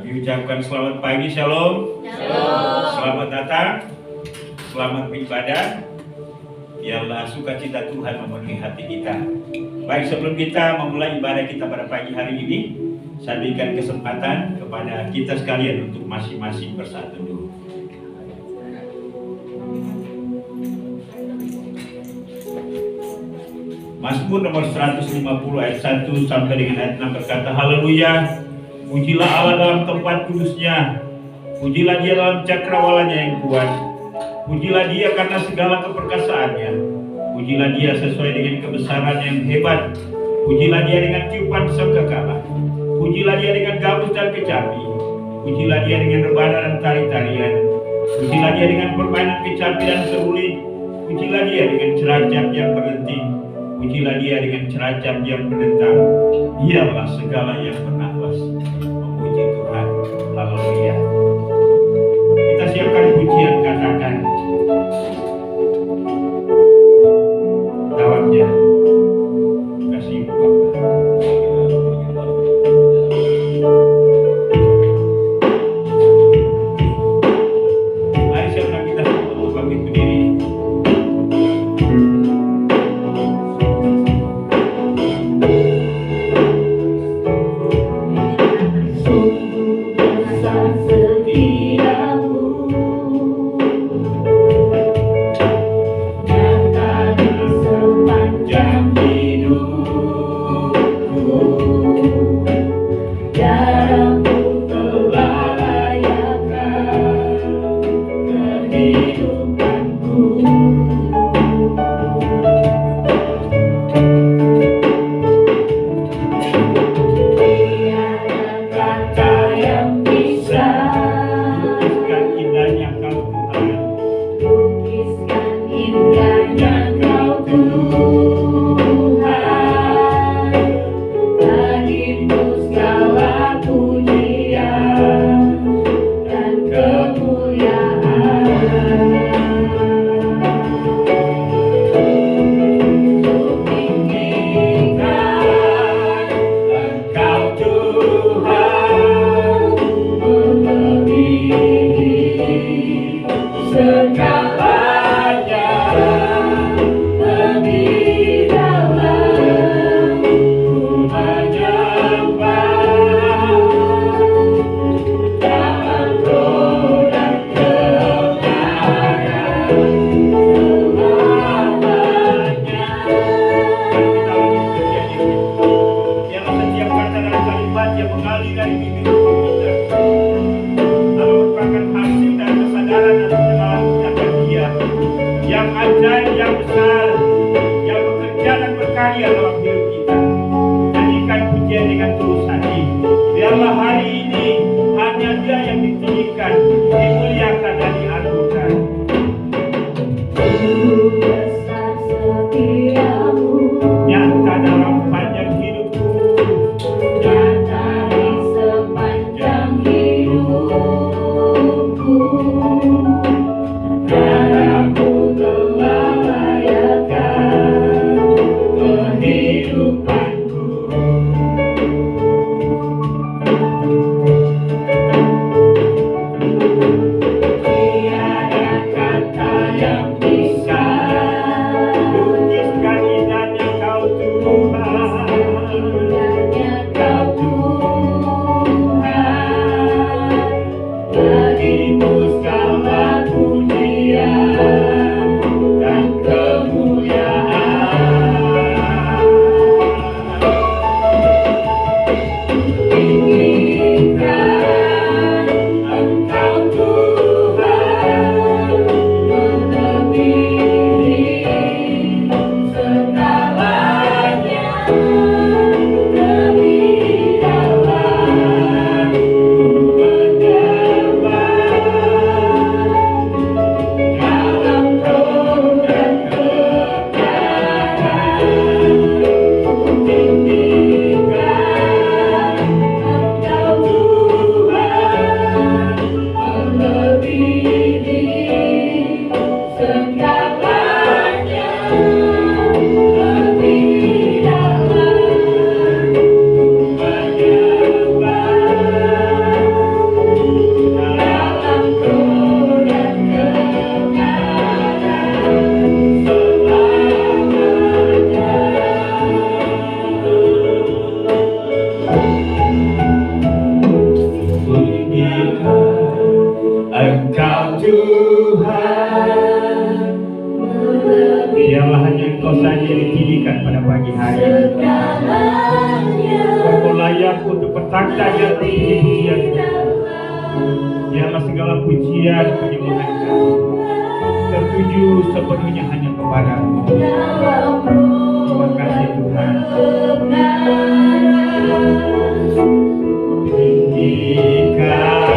Kami ucapkan selamat pagi, shalom. Shalom. Selamat datang, selamat beribadah. Biarlah sukacita Tuhan memenuhi hati kita. Baik, sebelum kita memulai ibadah kita pada pagi hari ini, saya berikan kesempatan kepada kita sekalian untuk masing-masing bersatu dulu. Mazmur nomor 150 ayat 1 sampai dengan ayat 6 berkata, haleluya, pujilah Allah dalam tempat kudusnya, pujilah Dia dalam cakrawalanya yang kuat, pujilah Dia karena segala keperkasaannya, pujilah Dia sesuai dengan kebesaran yang hebat, pujilah Dia dengan tiupan sangkakala, pujilah Dia dengan gabus dan kecapi, pujilah Dia dengan rebana dan tari-tarian, pujilah Dia dengan permainan kecapi dan seruling, pujilah Dia dengan ceracap yang berdenting, pujilah Dia dengan ceracap yang berdentang. Dialah segala yang bernafas memuji Tuhan. Haleluya. Kita siapkan pujian, katakan tawatnya. Kasih Bapak. Mari saya undang kita semua untuk bangkit berdiri. Darahmu telah layakkan kehidupan. ditinggikan pada pagi hari. Engkau layak untuk bertakhta di atas pujian. Biarlah segala pujian penyembahan kami tertuju sepenuhnya hanya kepadamu. Terima kasih Tuhan. Tinggikan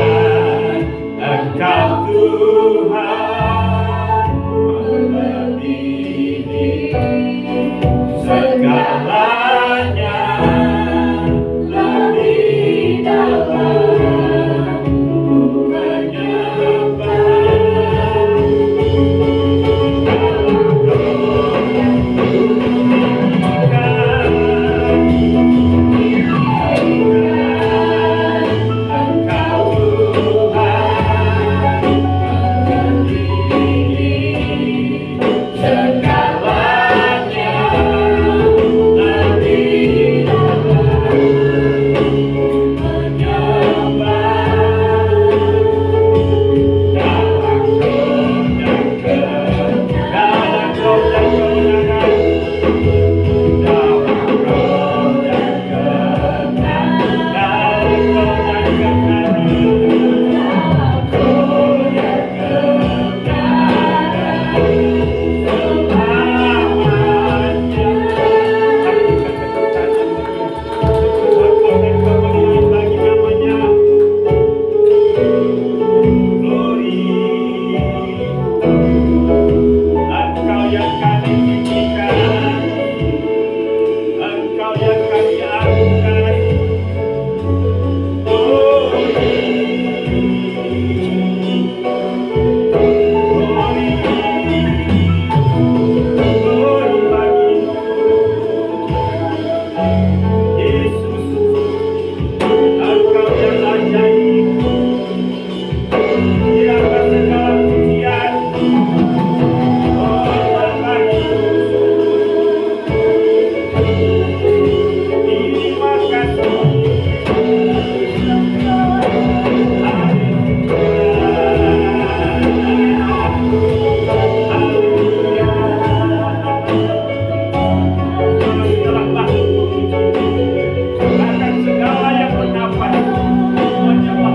Engkau Tuhan, melebihi segalanya, lebih dalam ku menyembah.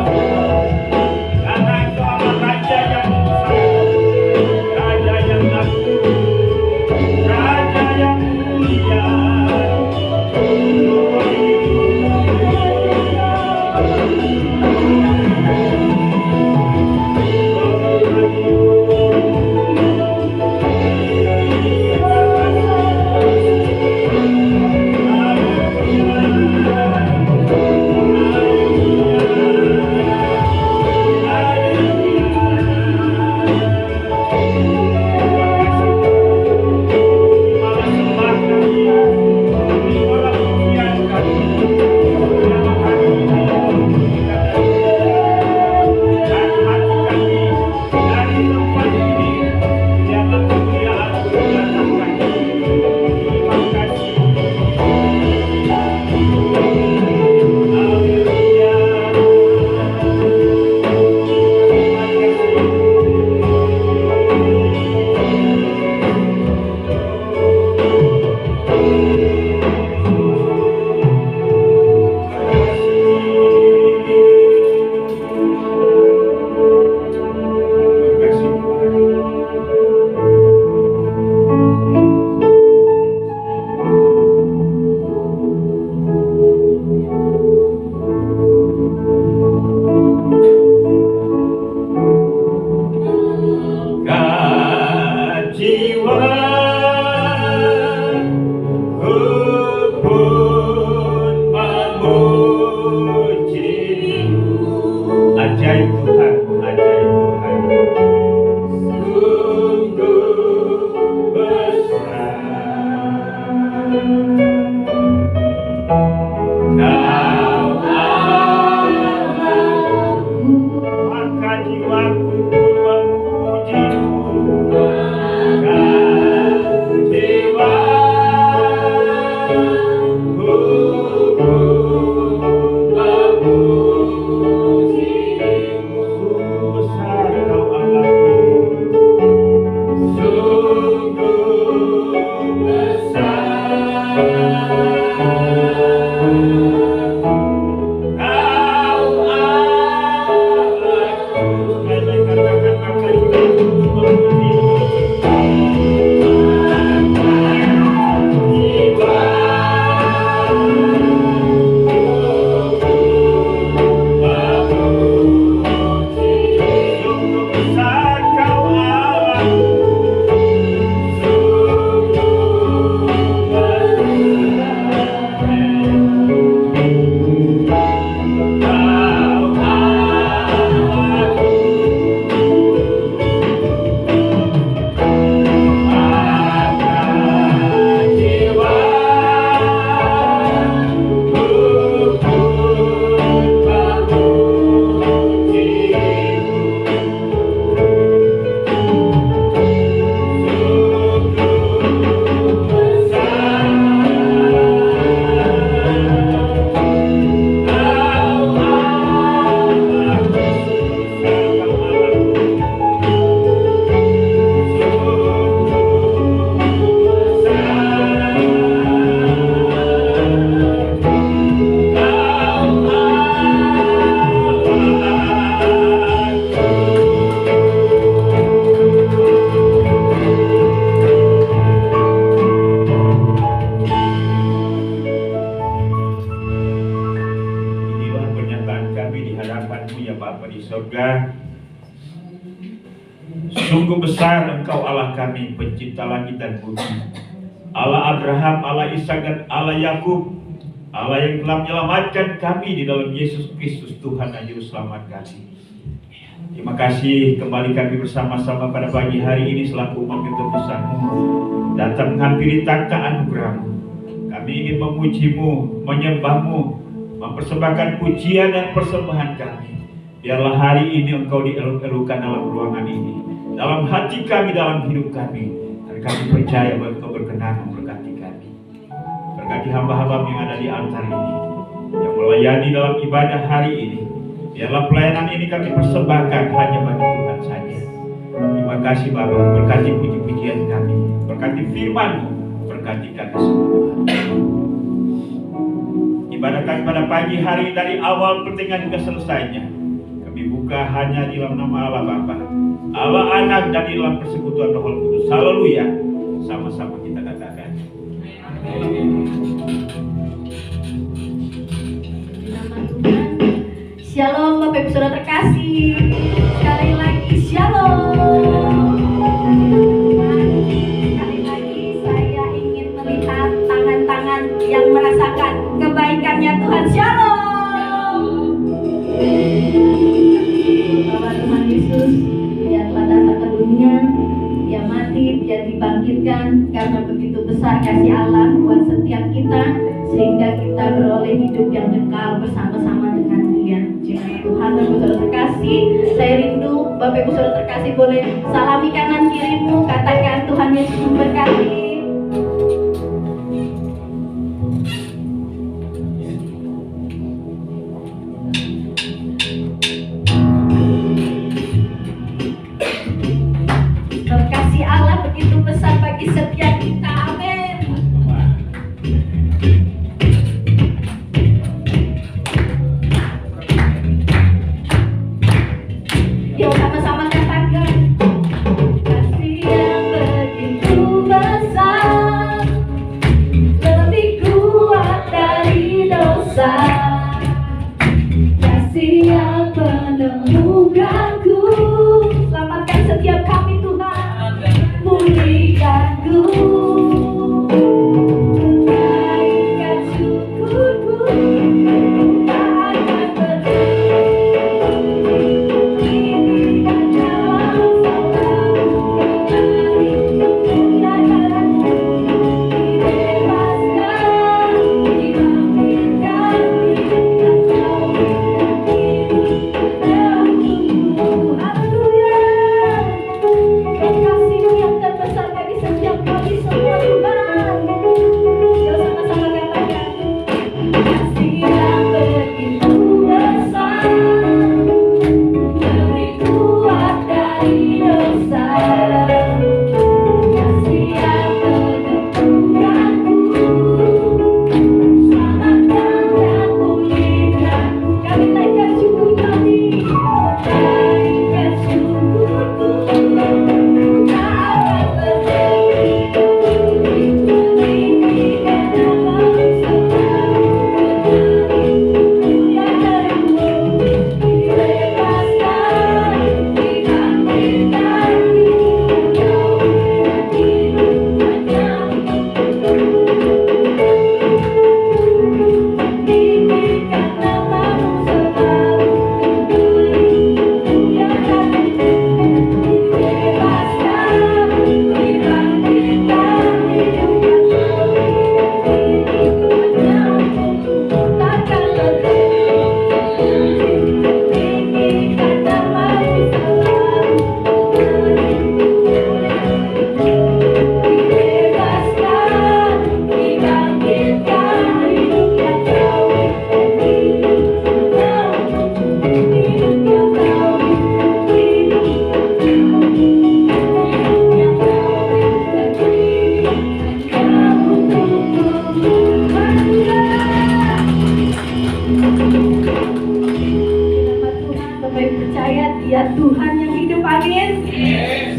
Besar Sungguh besar Engkau Allah kami, pencipta langit dan bumi, Allah Abraham, Allah Ishak dan Allah Yakub, Allah yang telah menyelamatkan kami di dalam Yesus Kristus Tuhan dan Juru Selamat kami. Terima kasih kembali kami bersama-sama pada pagi hari ini selaku umat yang terbesar-Mu datang menghampiri takhta anugerah-Mu. Kami ingin memuji-Mu, menyembah-Mu, mempersembahkan pujian dan persembahan kami. Biarlah hari ini Engkau dieluk-elukan dalam ruangan ini, dalam hati kami, dalam hidup kami. Dan kami percaya bahwa Engkau berkenan memberkati kami. Berkati hamba-hamba yang ada di altar ini, yang melayani dalam ibadah hari ini. Biarlah pelayanan ini kami persembahkan hanya bagi Tuhan saja. Terima kasih Bapa, berkati puji-pujian kami, berkati firman-Mu, berkati kami semua. Ibadah kami pada pagi hari dari awal pertengahan hingga selesainya, kami buka hanya di dalam nama Allah Bapa, Allah Anak, dan di dalam persekutuan Roh Kudus. Haleluya. Sama-sama kita katakan. Shalom Bapak Ibu Saudara terkasih. Sekali lagi shalom. Sekali lagi saya ingin melihat tangan-tangan yang merasakan kebaikannya Tuhan. Shalom. Bahwa Tuhan Yesus Dia telah datang ke dunia, Dia mati, Dia dibangkitkan karena begitu besar kasih Allah buat setiap kita, sehingga kita beroleh hidup yang kekal bersama-sama dengan Dia. Jadi Tuhan dan Saudara terkasih, saya rindu Bapak Ibu Saudara terkasih boleh salami kanan kirimu, katakan Tuhan Yesus memberkati. Kasih Allah begitu besar bagi setiap kita. Amin. Yuk sama-sama katakan, kasih yang begitu besar.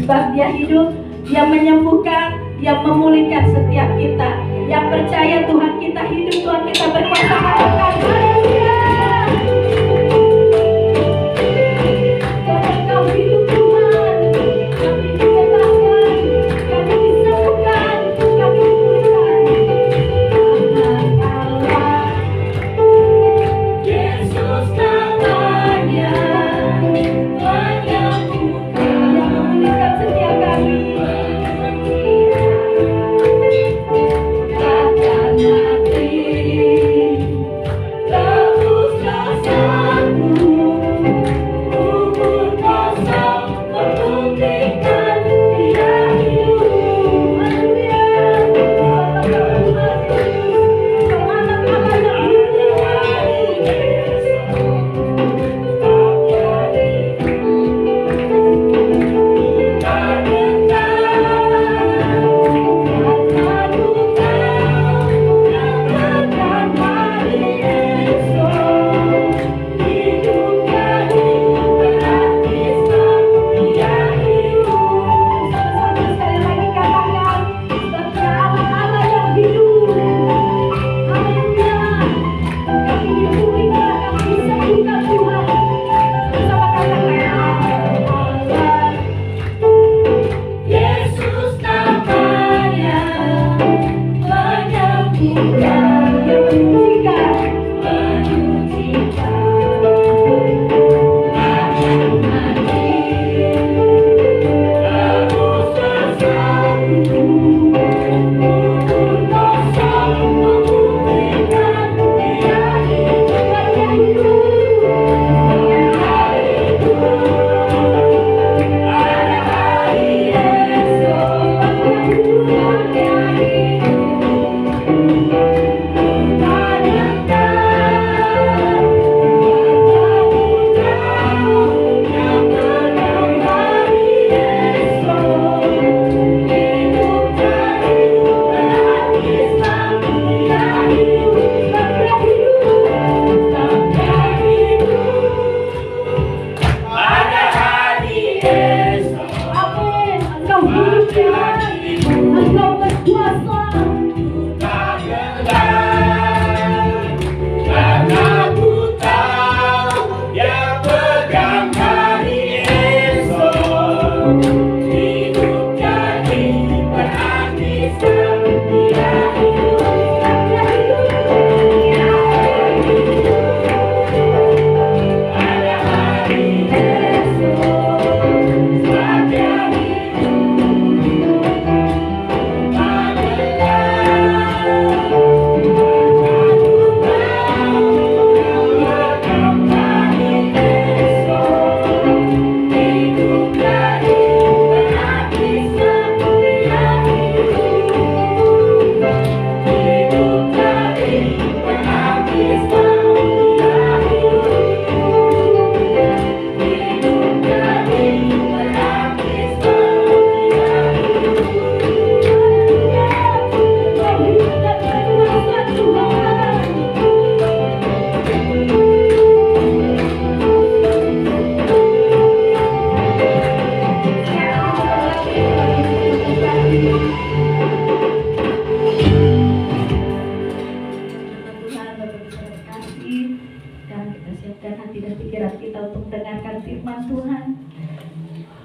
Sebab Dia hidup, Dia menyembuhkan, Dia memulihkan setiap kita. Yang percaya Tuhan kita hidup, Tuhan kita berkuasa. Haleluya. Kau hidup Tuhan, kami dibebaskan, kami disembuhkan, kami dipulihkan. Allah, Yesus namanya, menyembuhkan, yang memulihkan setiap kami. Takkan mati, tebuslah satu. Kubur kosong membuktikan Dia hidup. Haleluya. Anak-anak yang Yesus namanya, menyembuhkan, menyucikan, takkan mati, tebuslah satu. Kubur kosong membuktikan Dia hidup. Dia hidup. Ada hari esok, Dia Amin. Engkau hidup Tuhan, Engkau berkuasa. Karena ku tahu Dia pegang hari esok. Hidup jadi berarti Dia hidup. Ada hari esok, sebab Dia hidup. Tuhan berterima kasih, dan kita siapkan hati dan pikiran kita untuk mendengarkan firman Tuhan.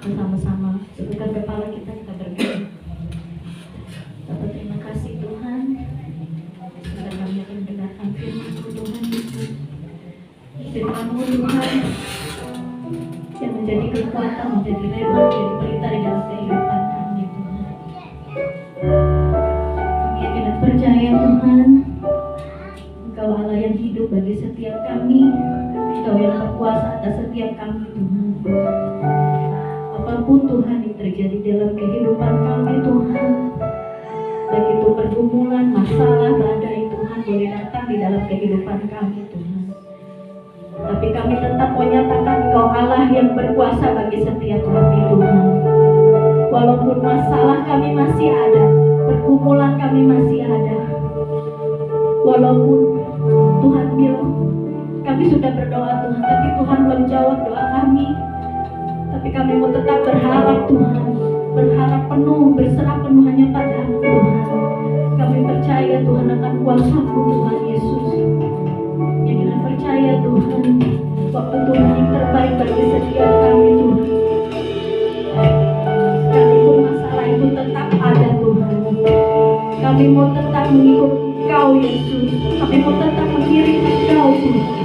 Bersama-sama tundukkan kepala kita berdoa. Bapak, terima kasih Tuhan, karena kami akan mendengarkan firman-Mu Tuhan Yesus. Firman-Mu Tuhan yang menjadi kekuatan, menjadi rema, menjadi berita di dalam kehidupan kami Tuhan. Kami yakin dan percaya Tuhan, Engkau Allah yang hidup bagi setiap kami. Engkau yang berkuasa atas setiap kami Tuhan. Apapun Tuhan yang terjadi dalam kehidupan kami Tuhan, baik itu pergumulan, masalah, badai Tuhan boleh datang di dalam kehidupan kami Tuhan. Tapi kami tetap menyatakan Engkau Allah yang berkuasa bagi setiap kami Tuhan. Walaupun masalah kami masih ada, pergumulan kami masih ada, walaupun Tuhan bilang kami sudah berdoa Tuhan, tapi Tuhan belum jawab doa kami. Tapi kami mau tetap berharap Tuhan, berharap penuh, berserah penuh hanya pada-Mu Tuhan. Kami percaya Tuhan akan kuasa-Mu Tuhan Yesus. Yang kami percaya Tuhan, waktu Tuhan yang terbaik bagi setiap kami Tuhan. Sekalipun masalah itu tetap ada Tuhan, kami mau tetap mengikut Engkau Yesus. Kami mau tetap mengiring Engkau Tuhan.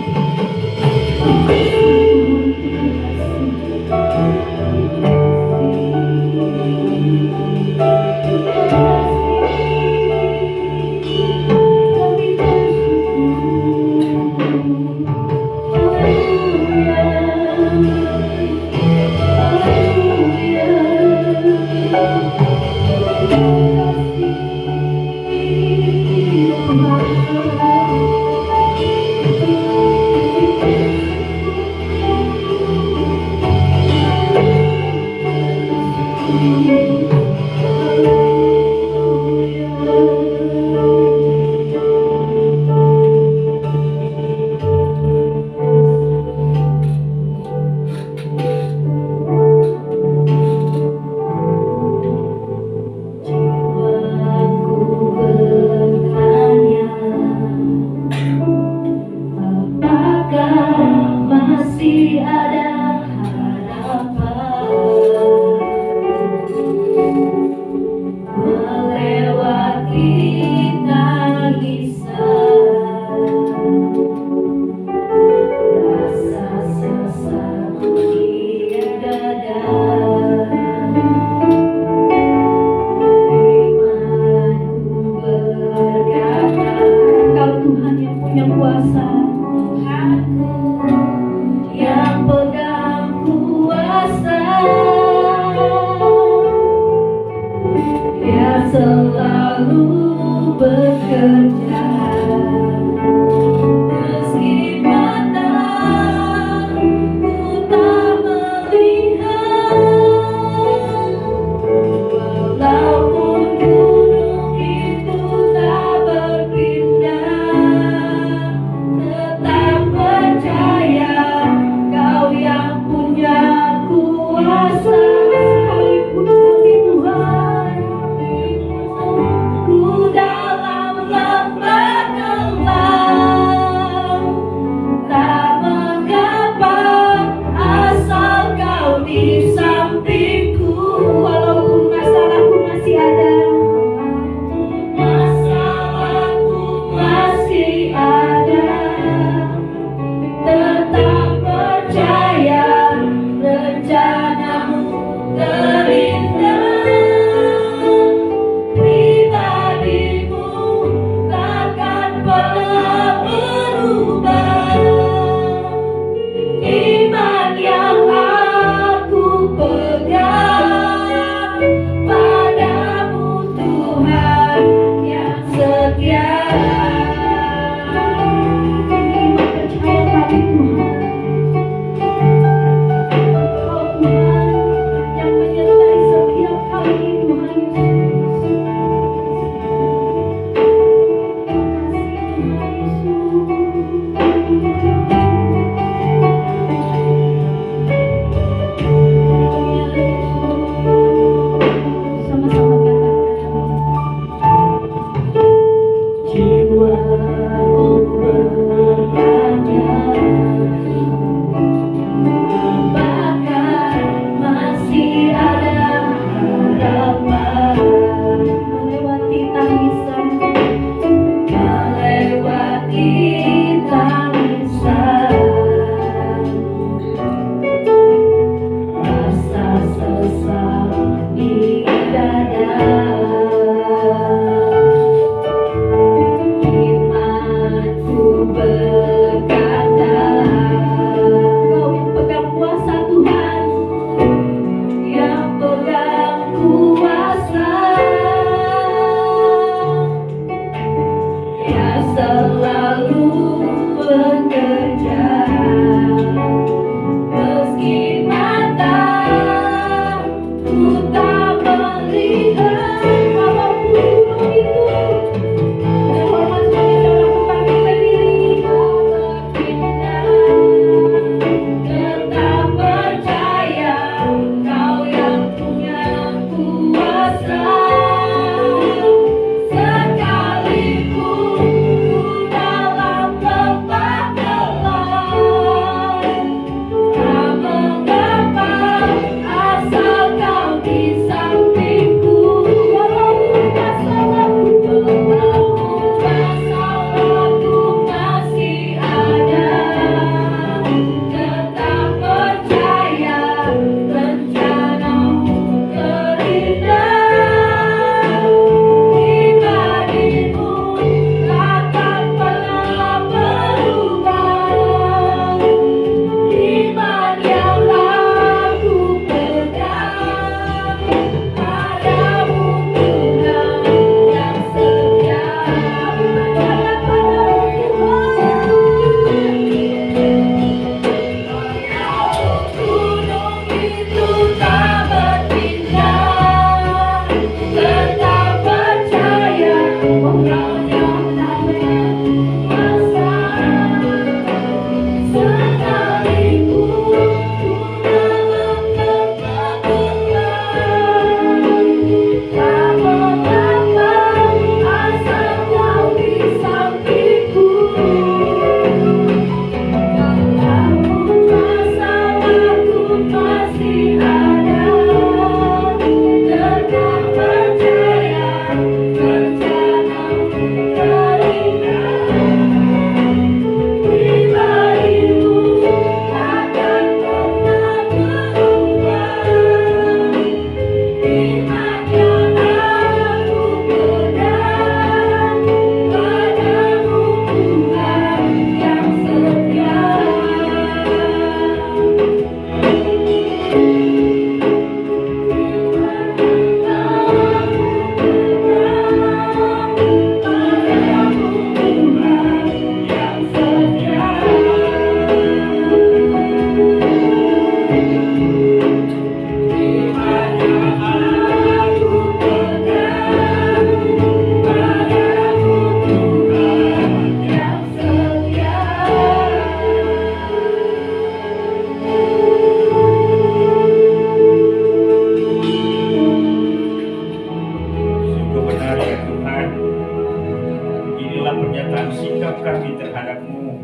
pernyataan sikap kami terhadap-Mu,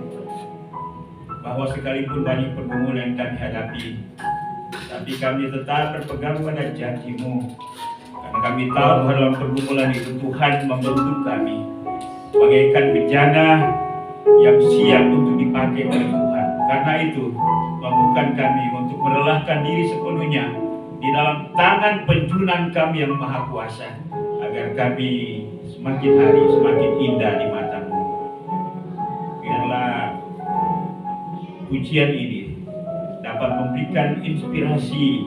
bahwa sekalipun banyak pergumulan yang kami hadapi, tapi kami tetap berpegang pada janji-Mu, karena kami tahu bahwa dalam pergumulan itu Tuhan membentuk kami bagaikan bejana yang siap untuk dipakai oleh Tuhan. Karena itu, mampukan kami untuk merelahkan diri sepenuhnya di dalam tangan penjunan kami yang Maha Kuasa, agar kami semakin hari semakin indah di mata-Mu. Biarlah pujian ini dapat memberikan inspirasi,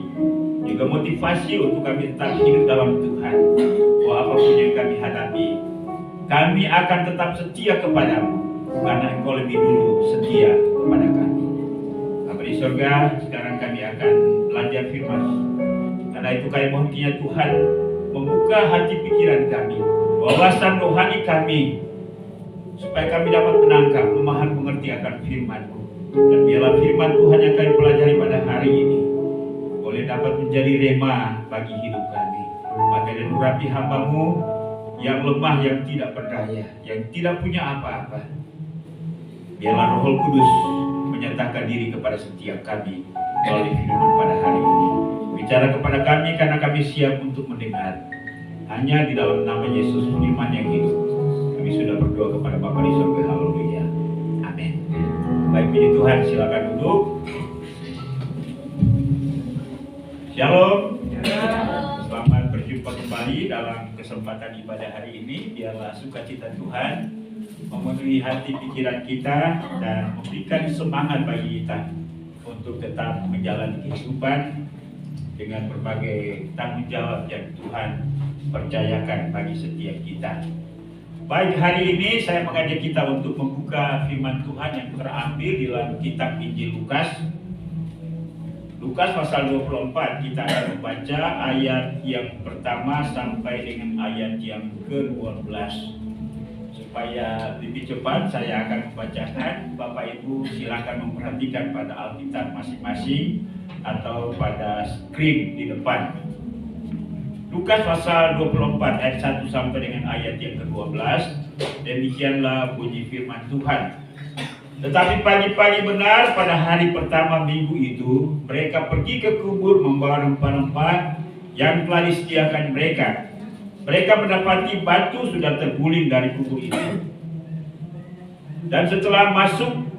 juga motivasi untuk kami tetap hidup dalam Tuhan. Bahwa apapun yang kami hadapi, kami akan tetap setia kepada-Mu, karena Engkau lebih dulu setia kepada kami. Bapa di surga, sekarang kami akan belajar firman. Karena itu kami mohon kiranya Tuhan membuka hati pikiran kami, wawasan rohani kami, supaya kami dapat menangkap, memahami, mengerti akan firman-Mu. Dan biarlah firman Tuhan yang kami pelajari pada hari ini boleh dapat menjadi rema bagi hidup kami. Maka dan urapi hamba-Mu yang lemah, yang tidak berdaya, yang tidak punya apa-apa. Biarlah Roh Kudus menyatakan diri kepada setiap kami melalui firman pada hari ini. Bicara kepada kami karena kami siap untuk mendengar. Hanya di dalam nama Yesus, firman yang hidup, kami sudah berdoa kepada Bapa di surga. Haleluya. Amin. Baik, puji Tuhan, silakan duduk. Shalom. Selamat berjumpa kembali dalam kesempatan ibadah hari ini. Biarlah sukacita Tuhan memenuhi hati pikiran kita dan memberikan semangat bagi kita untuk tetap menjalani kehidupan dengan berbagai tanggung jawab yang Tuhan percayakan bagi setiap kita. Baik, hari ini saya mengajak kita untuk membuka firman Tuhan yang terambil di dalam kitab Injil Lukas. Lukas pasal 24, kita akan membaca ayat yang pertama sampai dengan ayat yang ke-12. Supaya lebih cepat saya akan membacakan, Bapak Ibu silakan memperhatikan pada Alkitab masing-masing atau pada skrip di depan. Lukas pasal 24 ayat 1 sampai dengan ayat yang ke-12. Demikianlah bunyi firman Tuhan. Tetapi pagi-pagi benar pada hari pertama minggu itu, mereka pergi ke kubur membawa rempah-rempah yang telah disediakan mereka. Mereka mendapati batu sudah terguling dari kubur itu. Dan setelah masuk,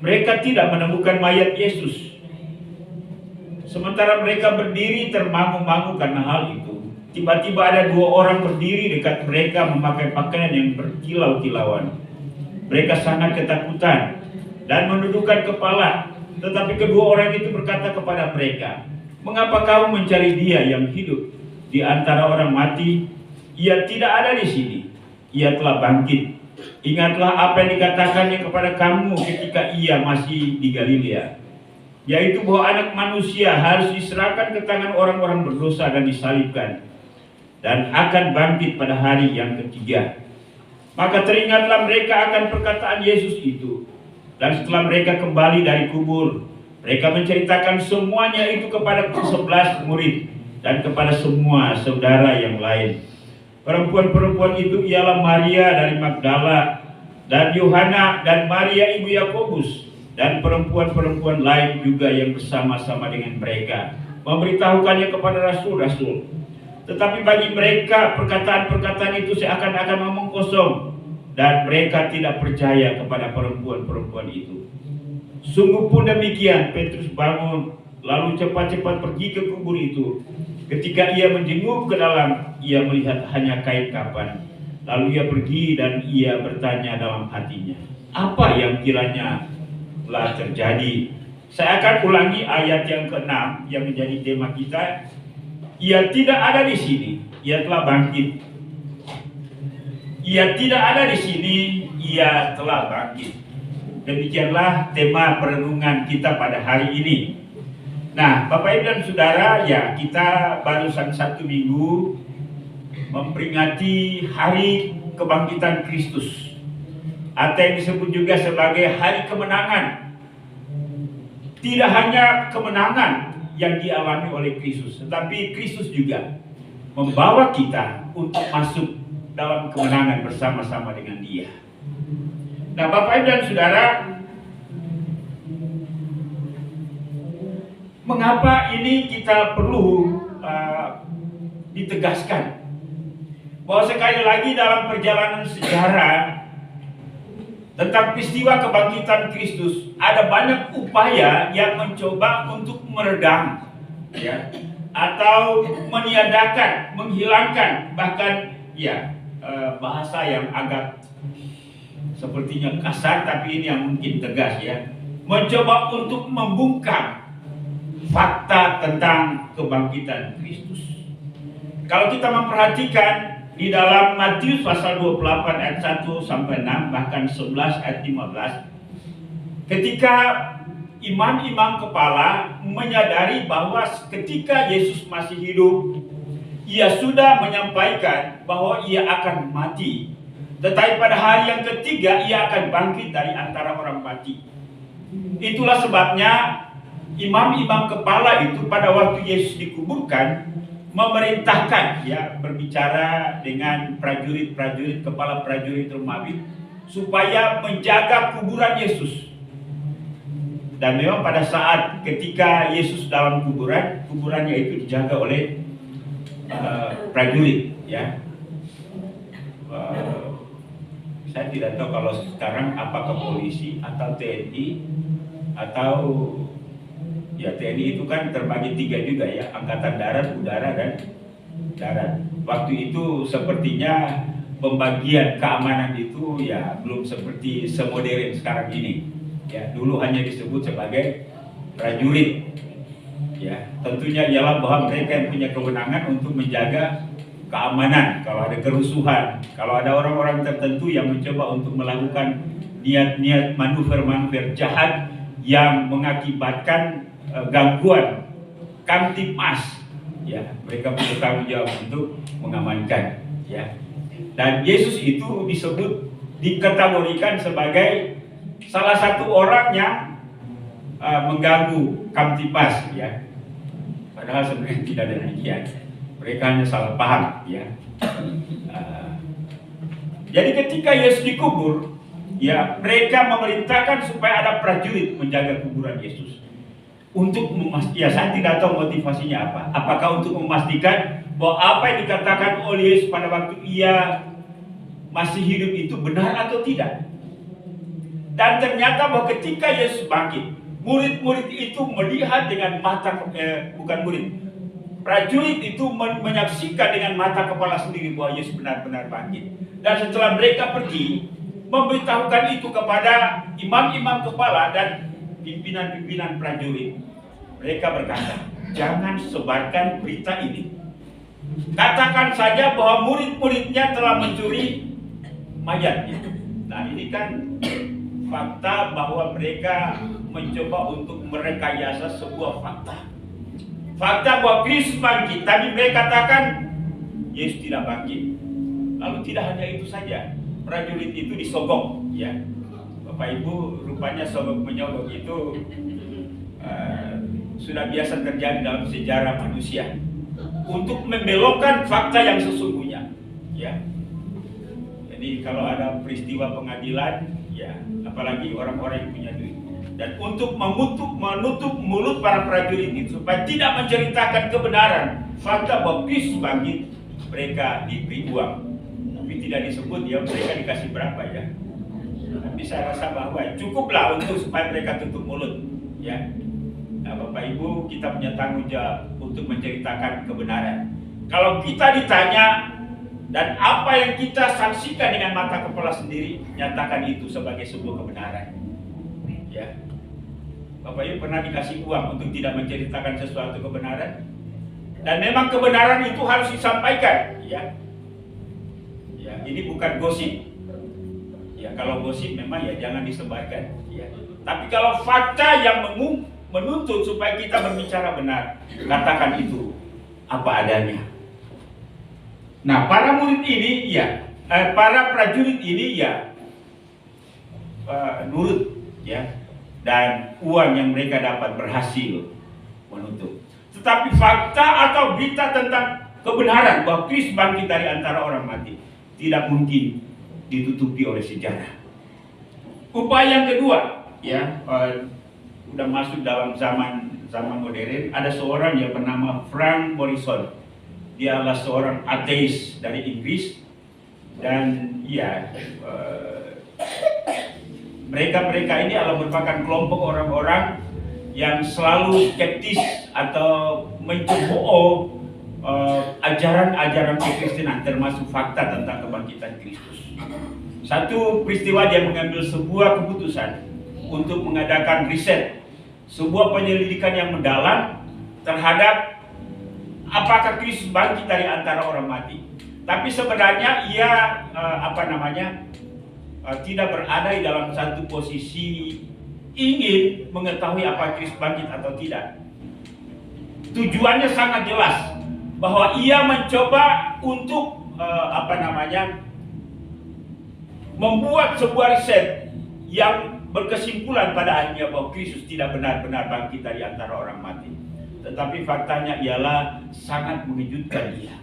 mereka tidak menemukan mayat Yesus. Sementara mereka berdiri termangu-mangu karena hal itu, tiba-tiba ada dua orang berdiri dekat mereka memakai pakaian yang berkilau-kilauan. Mereka sangat ketakutan dan menundukkan kepala. Tetapi kedua orang itu berkata kepada mereka, "Mengapa kamu mencari Dia yang hidup di antara orang mati? Ia tidak ada di sini. Ia telah bangkit. Ingatlah apa yang dikatakannya kepada kamu ketika Ia masih di Galilea, yaitu bahwa Anak Manusia harus diserahkan ke tangan orang-orang berdosa dan disalibkan, dan akan bangkit pada hari yang ketiga." Maka teringatlah mereka akan perkataan Yesus itu. Dan setelah mereka kembali dari kubur, mereka menceritakan semuanya itu kepada 11 murid dan kepada semua saudara yang lain. Perempuan-perempuan itu ialah Maria dari Magdala, dan Yohana, dan Maria ibu Yakobus, dan perempuan-perempuan lain juga yang bersama-sama dengan mereka, memberitahukannya kepada rasul-rasul. Tetapi bagi mereka perkataan-perkataan itu seakan-akan omong kosong, dan mereka tidak percaya kepada perempuan-perempuan itu. Sungguh pun demikian, Petrus bangun lalu cepat-cepat pergi ke kubur itu. Ketika ia menjenguk ke dalam, ia melihat hanya kain kafan. Lalu ia pergi dan ia bertanya dalam hatinya, apa yang kiranya telah terjadi? Saya akan ulangi ayat yang ke-6 yang menjadi tema kita. Ia tidak ada di sini, ia telah bangkit. Ia tidak ada di sini, ia telah bangkit. Demikianlah tema perenungan kita pada hari ini. Nah, Bapak Ibu dan Saudara, ya kita barusan 1 minggu memperingati hari kebangkitan Kristus, atau yang disebut juga sebagai hari kemenangan. Tidak hanya kemenangan yang dialami oleh Kristus, tetapi Kristus juga membawa kita untuk masuk dalam kemenangan bersama-sama dengan Dia. Nah, Bapak Ibu dan Saudara, mengapa ini kita perlu ditegaskan? Bahwa sekali lagi dalam perjalanan sejarah tentang peristiwa kebangkitan Kristus, ada banyak upaya yang mencoba untuk meredam, ya, atau meniadakan, menghilangkan, bahkan bahasa yang agak sepertinya kasar, tapi ini yang mungkin tegas, ya, mencoba untuk membungkam fakta tentang kebangkitan Kristus. Kalau kita memperhatikan di dalam Matius pasal 28 ayat 1 sampai 6, bahkan 11 ayat 15, ketika imam-imam kepala menyadari bahwa ketika Yesus masih hidup, ia sudah menyampaikan bahwa ia akan mati, tetapi pada hari yang ketiga ia akan bangkit dari antara orang mati. Itulah sebabnya imam-imam kepala itu pada waktu Yesus dikuburkan memerintahkan, ya, berbicara dengan prajurit-prajurit, kepala prajurit Romawi, supaya menjaga kuburan Yesus. Dan memang pada saat ketika Yesus dalam kuburan, kuburannya itu dijaga oleh prajurit, ya. Saya tidak tahu kalau sekarang apakah polisi atau TNI atau, ya, TNI itu kan terbagi 3 juga, ya, angkatan darat, udara, dan darat. Waktu itu sepertinya pembagian keamanan itu, ya, belum seperti semodern sekarang ini, ya. Dulu hanya disebut sebagai prajurit, ya. Tentunya ialah bahwa mereka yang punya kewenangan untuk menjaga keamanan kalau ada kerusuhan, kalau ada orang-orang tertentu yang mencoba untuk melakukan niat-niat manuver-manuver jahat yang mengakibatkan gangguan Kamtipmas, ya, mereka punya tanggung jawab untuk mengamankan, ya. Dan Yesus itu disebut, dikategorikan sebagai salah satu orang yang mengganggu Kamtipmas, ya. Padahal sebenarnya tidak demikian, mereka hanya salah paham, ya. Jadi ketika Yesus dikubur, ya, mereka memerintahkan supaya ada prajurit menjaga kuburan Yesus. Untuk memastikan, ya, saya tidak tahu motivasinya apa. Apakah untuk memastikan bahwa apa yang dikatakan oleh Yesus pada waktu ia masih hidup itu benar atau tidak. Dan ternyata bahwa ketika Yesus bangkit, murid-murid itu melihat dengan mata, bukan murid, prajurit itu menyaksikan dengan mata kepala sendiri bahwa Yesus benar-benar bangkit. Dan setelah mereka pergi, memberitahukan itu kepada imam-imam kepala dan pimpinan-pimpinan prajurit. Mereka berkata, jangan sebarkan berita ini. Katakan saja bahwa murid-muridnya telah mencuri mayatnya. Nah, ini kan fakta bahwa mereka mencoba untuk merekayasa sebuah fakta. Fakta bahwa Kristus bangkit, tapi mereka katakan Yesus tidak bangkit. Lalu tidak hanya itu saja, prajurit itu disogok, ya. Bapak Ibu, rupanya sogok menyogok itu sudah biasa terjadi dalam sejarah manusia untuk membelokkan fakta yang sesungguhnya, ya. Jadi kalau ada peristiwa pengadilan, ya, apalagi orang-orang yang punya duit, dan untuk menutup mulut para prajurit itu supaya tidak menceritakan kebenaran fakta bahwa Kristus bangkit, mereka diberi uang, tapi tidak disebut, ya, mereka dikasih berapa, ya. Tapi saya rasa bahwa cukuplah untuk supaya mereka tutup mulut, ya. Nah, Bapak Ibu, kita punya tanggung jawab untuk menceritakan kebenaran. Kalau kita ditanya dan apa yang kita saksikan dengan mata kepala sendiri, nyatakan itu sebagai sebuah kebenaran, ya. Bapak Ibu pernah dikasih uang untuk tidak menceritakan sesuatu kebenaran? Dan memang kebenaran itu harus disampaikan, ya. Ya, ini bukan gosip. Ya, kalau gosip memang, ya, jangan disebarkan, ya. Tapi kalau fakta yang menuntut supaya kita berbicara benar, katakan itu apa adanya. Nah, para murid ini, ya, para prajurit ini, ya, nurut, ya, dan uang yang mereka dapat berhasil menutup. Tetapi fakta atau berita tentang kebenaran bahwa Kristus bangkit dari antara orang mati tidak mungkin ditutupi oleh sejarah. Upaya yang kedua, ya, udah masuk dalam zaman modern. Ada seorang yang bernama Frank Morrison. Dia adalah seorang ateis dari Inggris, dan ya, mereka ini adalah merupakan kelompok orang-orang yang selalu skeptis atau mencemooh ajaran-ajaran kekristenan, termasuk fakta tentang kebangkitan Kristus. Satu peristiwa, dia mengambil sebuah keputusan untuk mengadakan riset, sebuah penyelidikan yang mendalam terhadap apakah Kristus bangkit dari antara orang mati. Tapi sebenarnya ia tidak berada di dalam satu posisi ingin mengetahui apa Kristus bangkit atau tidak. Tujuannya sangat jelas, bahwa ia mencoba untuk membuat sebuah riset yang berkesimpulan pada akhirnya bahwa Kristus tidak benar-benar bangkit dari antara orang mati. Tetapi faktanya ialah sangat mengejutkan dia.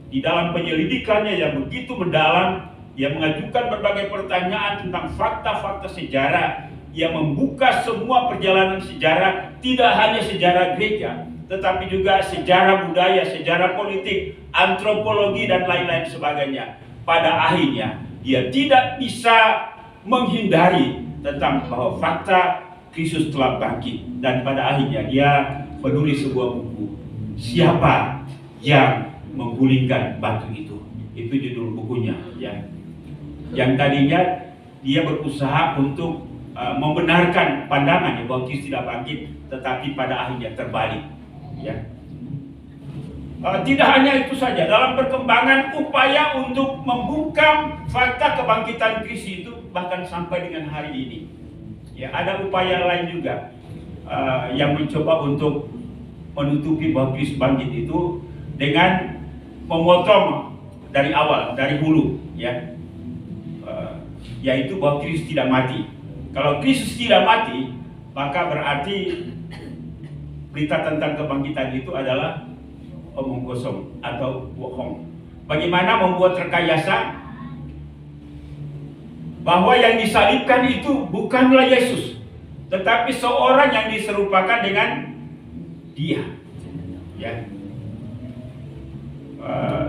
Di dalam penyelidikannya yang begitu mendalam, ia mengajukan berbagai pertanyaan tentang fakta-fakta sejarah. Ia membuka semua perjalanan sejarah, tidak hanya sejarah gereja, tetapi juga sejarah budaya, sejarah politik, antropologi, dan lain-lain sebagainya. Pada akhirnya, dia tidak bisa menghindari tentang bahwa fakta Kristus telah bangkit. Dan pada akhirnya dia menulis sebuah buku, Siapa yang Menggulingkan Batu Itu. Itu judul bukunya, ya. Yang tadinya dia berusaha untuk membenarkan pandangan bahwa Kristus tidak bangkit, tetapi pada akhirnya terbalik, ya. Tidak hanya itu saja, dalam perkembangan upaya untuk membungkam fakta kebangkitan Kristus itu bahkan sampai dengan hari ini, ya, ada upaya lain juga yang mencoba untuk menutupi bahwa Kristus bangkit itu dengan memotong dari awal, dari hulu, ya, yaitu bahwa Kristus tidak mati. Kalau Kristus tidak mati, maka berarti berita tentang kebangkitan itu adalah omong kosong atau bohong. Bagaimana membuat rekayasa bahwa yang disalibkan itu bukanlah Yesus, tetapi seorang yang diserupakan dengan dia, ya.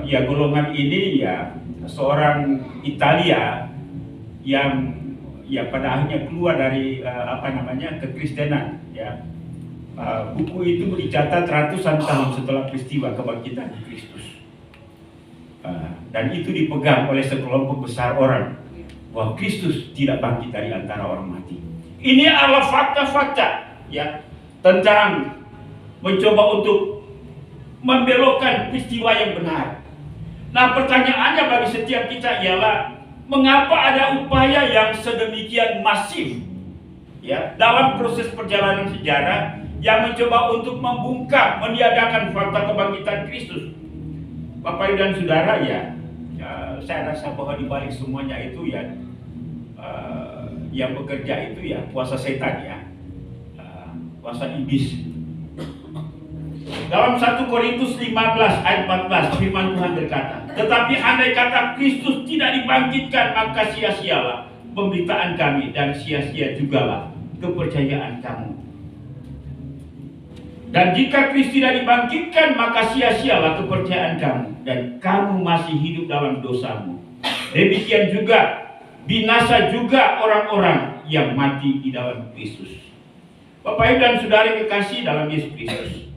Ya, golongan ini, ya, seorang Italia yang, ya, pada akhirnya keluar dari kekristenan, ya. Buku itu dicatat ratusan tahun setelah peristiwa kebangkitan Kristus, dan itu dipegang oleh sekelompok besar orang bahwa Kristus tidak bangkit dari antara orang mati. Ini adalah fakta-fakta, ya, tentang mencoba untuk membelokkan peristiwa yang benar. Nah, pertanyaannya bagi setiap kita ialah, mengapa ada upaya yang sedemikian masif, ya, dalam proses perjalanan sejarah yang mencoba untuk membungkam, meniadakan fakta kebangkitan Kristus? Bapak Ibu dan Saudara, ya, saya rasa bahwa di balik semuanya itu, ya, yang bekerja itu, ya, kuasa setan, ya, kuasa iblis. Dalam 1 Korintus 15 ayat 14, firman Tuhan berkata, tetapi andai kata Kristus tidak dibangkitkan, maka sia-sialah pemberitaan kami, dan sia-sia jugalah kepercayaan kamu. Dan jika Kristus tidak dibangkitkan, maka sia-sialah kepercayaan kamu, dan kamu masih hidup dalam dosamu. Demikian juga binasa juga orang-orang yang mati di dalam Kristus. Bapak Ibu dan Saudara kekasih dalam Yesus Kristus,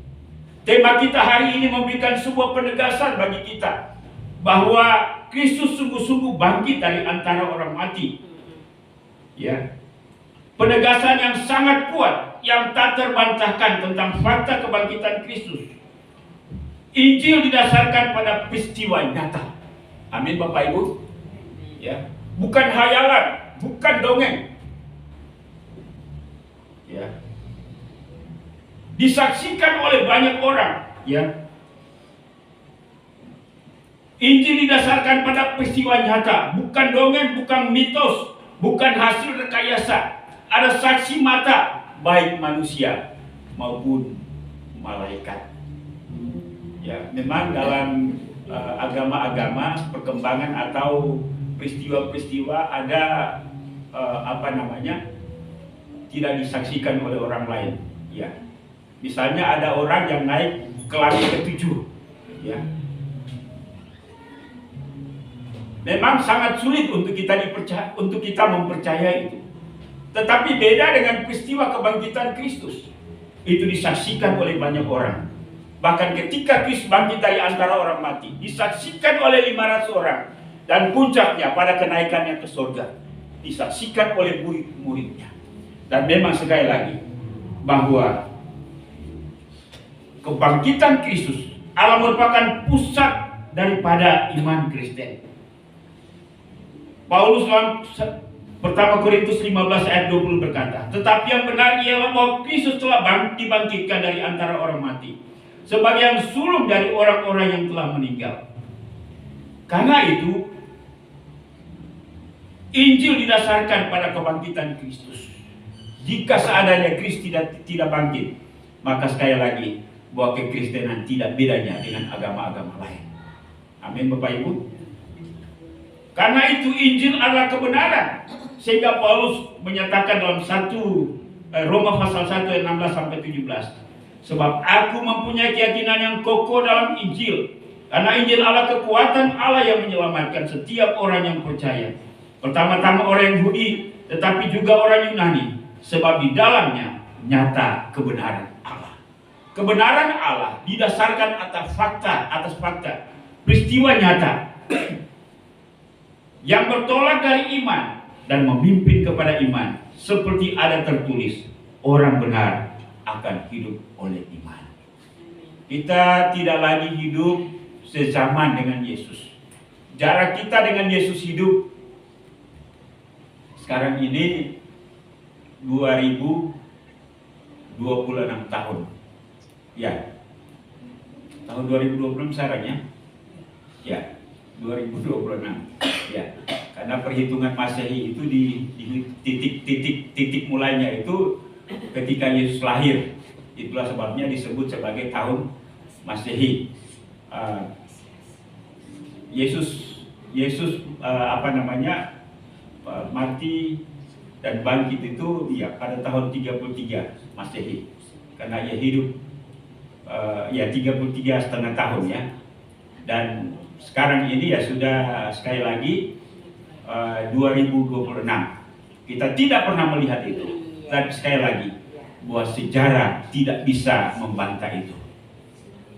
tema kita hari ini memberikan sebuah penegasan bagi kita bahwa Kristus sungguh-sungguh bangkit dari antara orang mati, ya. Penegasan yang sangat kuat, yang tak terbantahkan tentang fakta kebangkitan Kristus. Injil didasarkan pada peristiwa nyata. Amin, Bapak Ibu, ya. Bukan hayalan, bukan dongeng, ya. Disaksikan oleh banyak orang, ya. Injil didasarkan pada peristiwa nyata, bukan dongeng, bukan mitos, bukan hasil rekayasa. Ada saksi mata, baik manusia maupun malaikat. Ya, memang dalam agama-agama perkembangan atau peristiwa-peristiwa ada tidak disaksikan oleh orang lain. Ya, misalnya ada orang yang naik ke langit ketujuh. Ya, memang sangat sulit untuk kita mempercayai itu. Tetapi beda dengan peristiwa kebangkitan Kristus. Itu disaksikan oleh banyak orang. Bahkan ketika Kristus bangkit dari antara orang mati, disaksikan oleh 500 orang. Dan puncaknya pada kenaikannya ke surga, disaksikan oleh murid-muridnya. Dan memang sekali lagi, bahwa kebangkitan Kristus adalah merupakan pusat daripada iman Kristen. Paulus dalam pertama Korintus 15 ayat 20 berkata, tetapi yang benar ialah bahwa Kristus telah dibangkitkan dari antara orang mati, sebagai yang sulung dari orang-orang yang telah meninggal. Karena itu, Injil didasarkan pada kebangkitan Kristus. Jika seandainya Kristus tidak bangkit, maka sekali lagi bahwa kekristenan tidak bedanya dengan agama-agama lain. Amin Bapak Ibu. Karena itu Injil adalah kebenaran. Sehingga Paulus menyatakan dalam Roma pasal 1 ayat 16 sampai 17. Sebab aku mempunyai keyakinan yang kokoh dalam Injil. Karena Injil adalah kekuatan Allah yang menyelamatkan setiap orang yang percaya. Pertama-tama orang Yahudi, tetapi juga orang Yunani. Sebab di dalamnya nyata kebenaran Allah. Kebenaran Allah didasarkan atas fakta, peristiwa nyata yang bertolak dari iman dan memimpin kepada iman, seperti ada tertulis, orang benar akan hidup oleh iman. Kita tidak lagi hidup sezaman dengan Yesus. Jarak kita dengan Yesus hidup sekarang ini 2026 tahun. Ya, tahun 2026 sekarang ya 2026. Ya, karena perhitungan Masehi itu di titik mulainya itu ketika Yesus lahir. Itulah sebabnya disebut sebagai tahun Masehi. Yesus mati dan bangkit itu ya pada tahun 33 Masehi. Karena ia hidup 33,5 tahun ya. Dan sekarang ini ya sudah sekali lagi 2026. Kita tidak pernah melihat itu. Tapi sekali lagi bahwa sejarah tidak bisa membantah itu.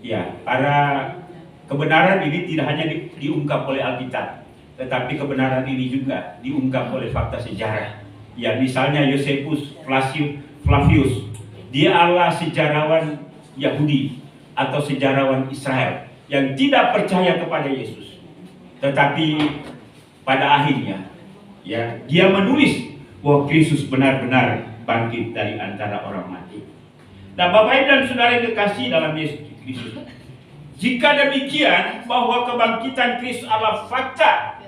Ya, para kebenaran ini tidak hanya diungkap oleh Alkitab, tetapi kebenaran ini juga diungkap oleh fakta sejarah. Ya, misalnya Josephus Flavius, dia adalah sejarawan Yahudi atau sejarawan Israel yang tidak percaya kepada Yesus. Tetapi pada akhirnya ya dia menulis bahwa Kristus benar-benar bangkit dari antara orang mati. Nah, Bapak Ibu dan Saudara yang kekasih dalam Yesus Kristus, jika demikian bahwa kebangkitan Kristus adalah fakta,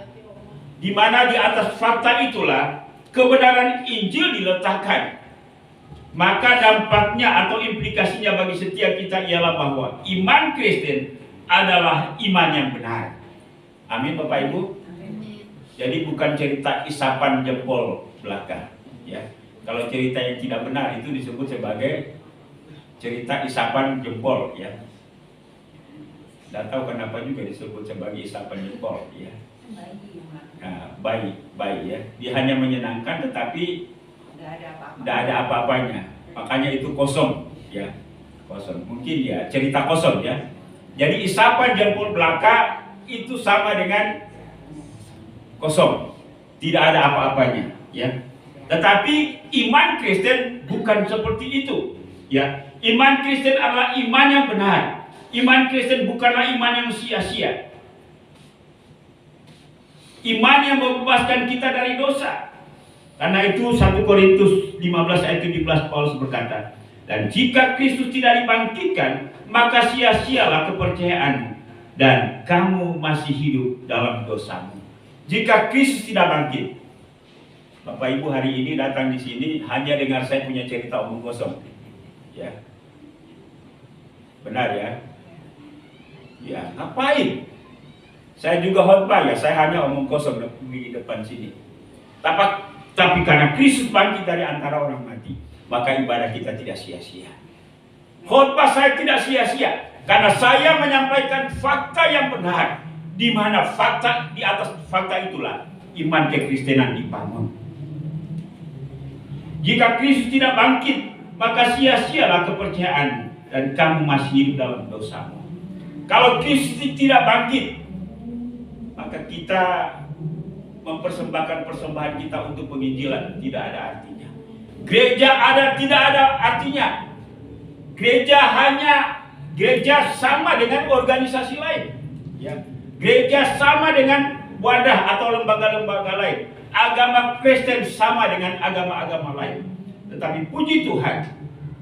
di mana di atas fakta itulah kebenaran Injil diletakkan, maka dampaknya atau implikasinya bagi setiap kita ialah bahwa iman Kristen adalah iman yang benar. Amin Bapak Ibu. Jadi bukan cerita isapan jempol belaka. Ya, kalau cerita yang tidak benar itu disebut sebagai cerita isapan jempol. Ya, tidak tahu kenapa juga disebut sebagai isapan jempol. Ya, nah, bayi ya. Dia hanya menyenangkan tetapi tidak ada apa-apanya. Makanya itu kosong. Ya, kosong. Mungkin ya cerita kosong ya. Jadi isapan jempol belaka itu sama dengan kosong, tidak ada apa-apanya, ya. Tetapi iman Kristen bukan seperti itu, ya. Iman Kristen adalah iman yang benar. Iman Kristen bukanlah iman yang sia-sia. Iman yang membebaskan kita dari dosa. Karena itu 1 Korintus 15 ayat 17 Paulus berkata, dan jika Kristus tidak dibangkitkan, maka sia-sialah kepercayaanmu dan kamu masih hidup dalam dosamu. Jika Kristus tidak bangkit, Bapak Ibu hari ini datang di sini hanya dengar saya punya cerita omong kosong, ya, benar ya? Ya, ngapain? Saya juga khotbah ya, saya hanya omong kosong di depan sini. Tapi karena Kristus bangkit dari antara orang mati, maka ibadah kita tidak sia-sia. Khotbah saya tidak sia-sia, karena saya menyampaikan fakta yang benar, di mana fakta, di atas fakta itulah iman kekristenan dibangun. Jika Kristus tidak bangkit, maka sia-sialah kepercayaan dan kamu masih hidup dalam dosamu. Kalau Kristus tidak bangkit, maka kita mempersembahkan persembahan kita untuk penginjilan tidak ada artinya. Gereja ada tidak ada artinya. Gereja sama dengan organisasi lain. Ya. Gereja sama dengan wadah atau lembaga-lembaga lain. Agama Kristen sama dengan agama-agama lain. Tetapi puji Tuhan,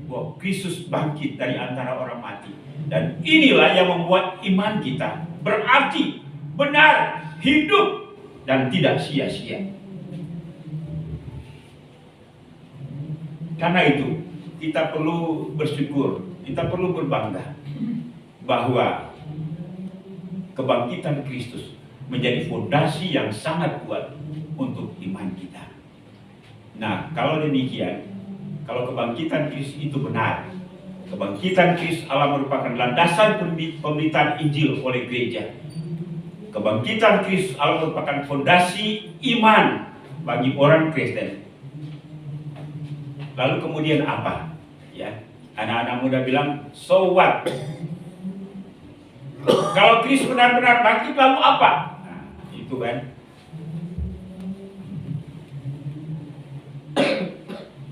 bahwa Kristus bangkit dari antara orang mati. Dan inilah yang membuat iman kita berarti, benar, hidup, dan tidak sia-sia. Karena itu, kita perlu bersyukur, kita perlu berbangga bahwa kebangkitan Kristus menjadi fondasi yang sangat kuat untuk iman kita. Nah, kalau demikian, kalau kebangkitan Kristus itu benar, kebangkitan Kristus Allah merupakan landasan pemberitaan Injil oleh gereja. Kebangkitan Kristus Allah merupakan fondasi iman bagi orang Kristen. Lalu kemudian apa? Ya, anak-anak muda bilang, so what? Kalau Kristus benar-benar bangkit, lalu apa? Nah, itu kan.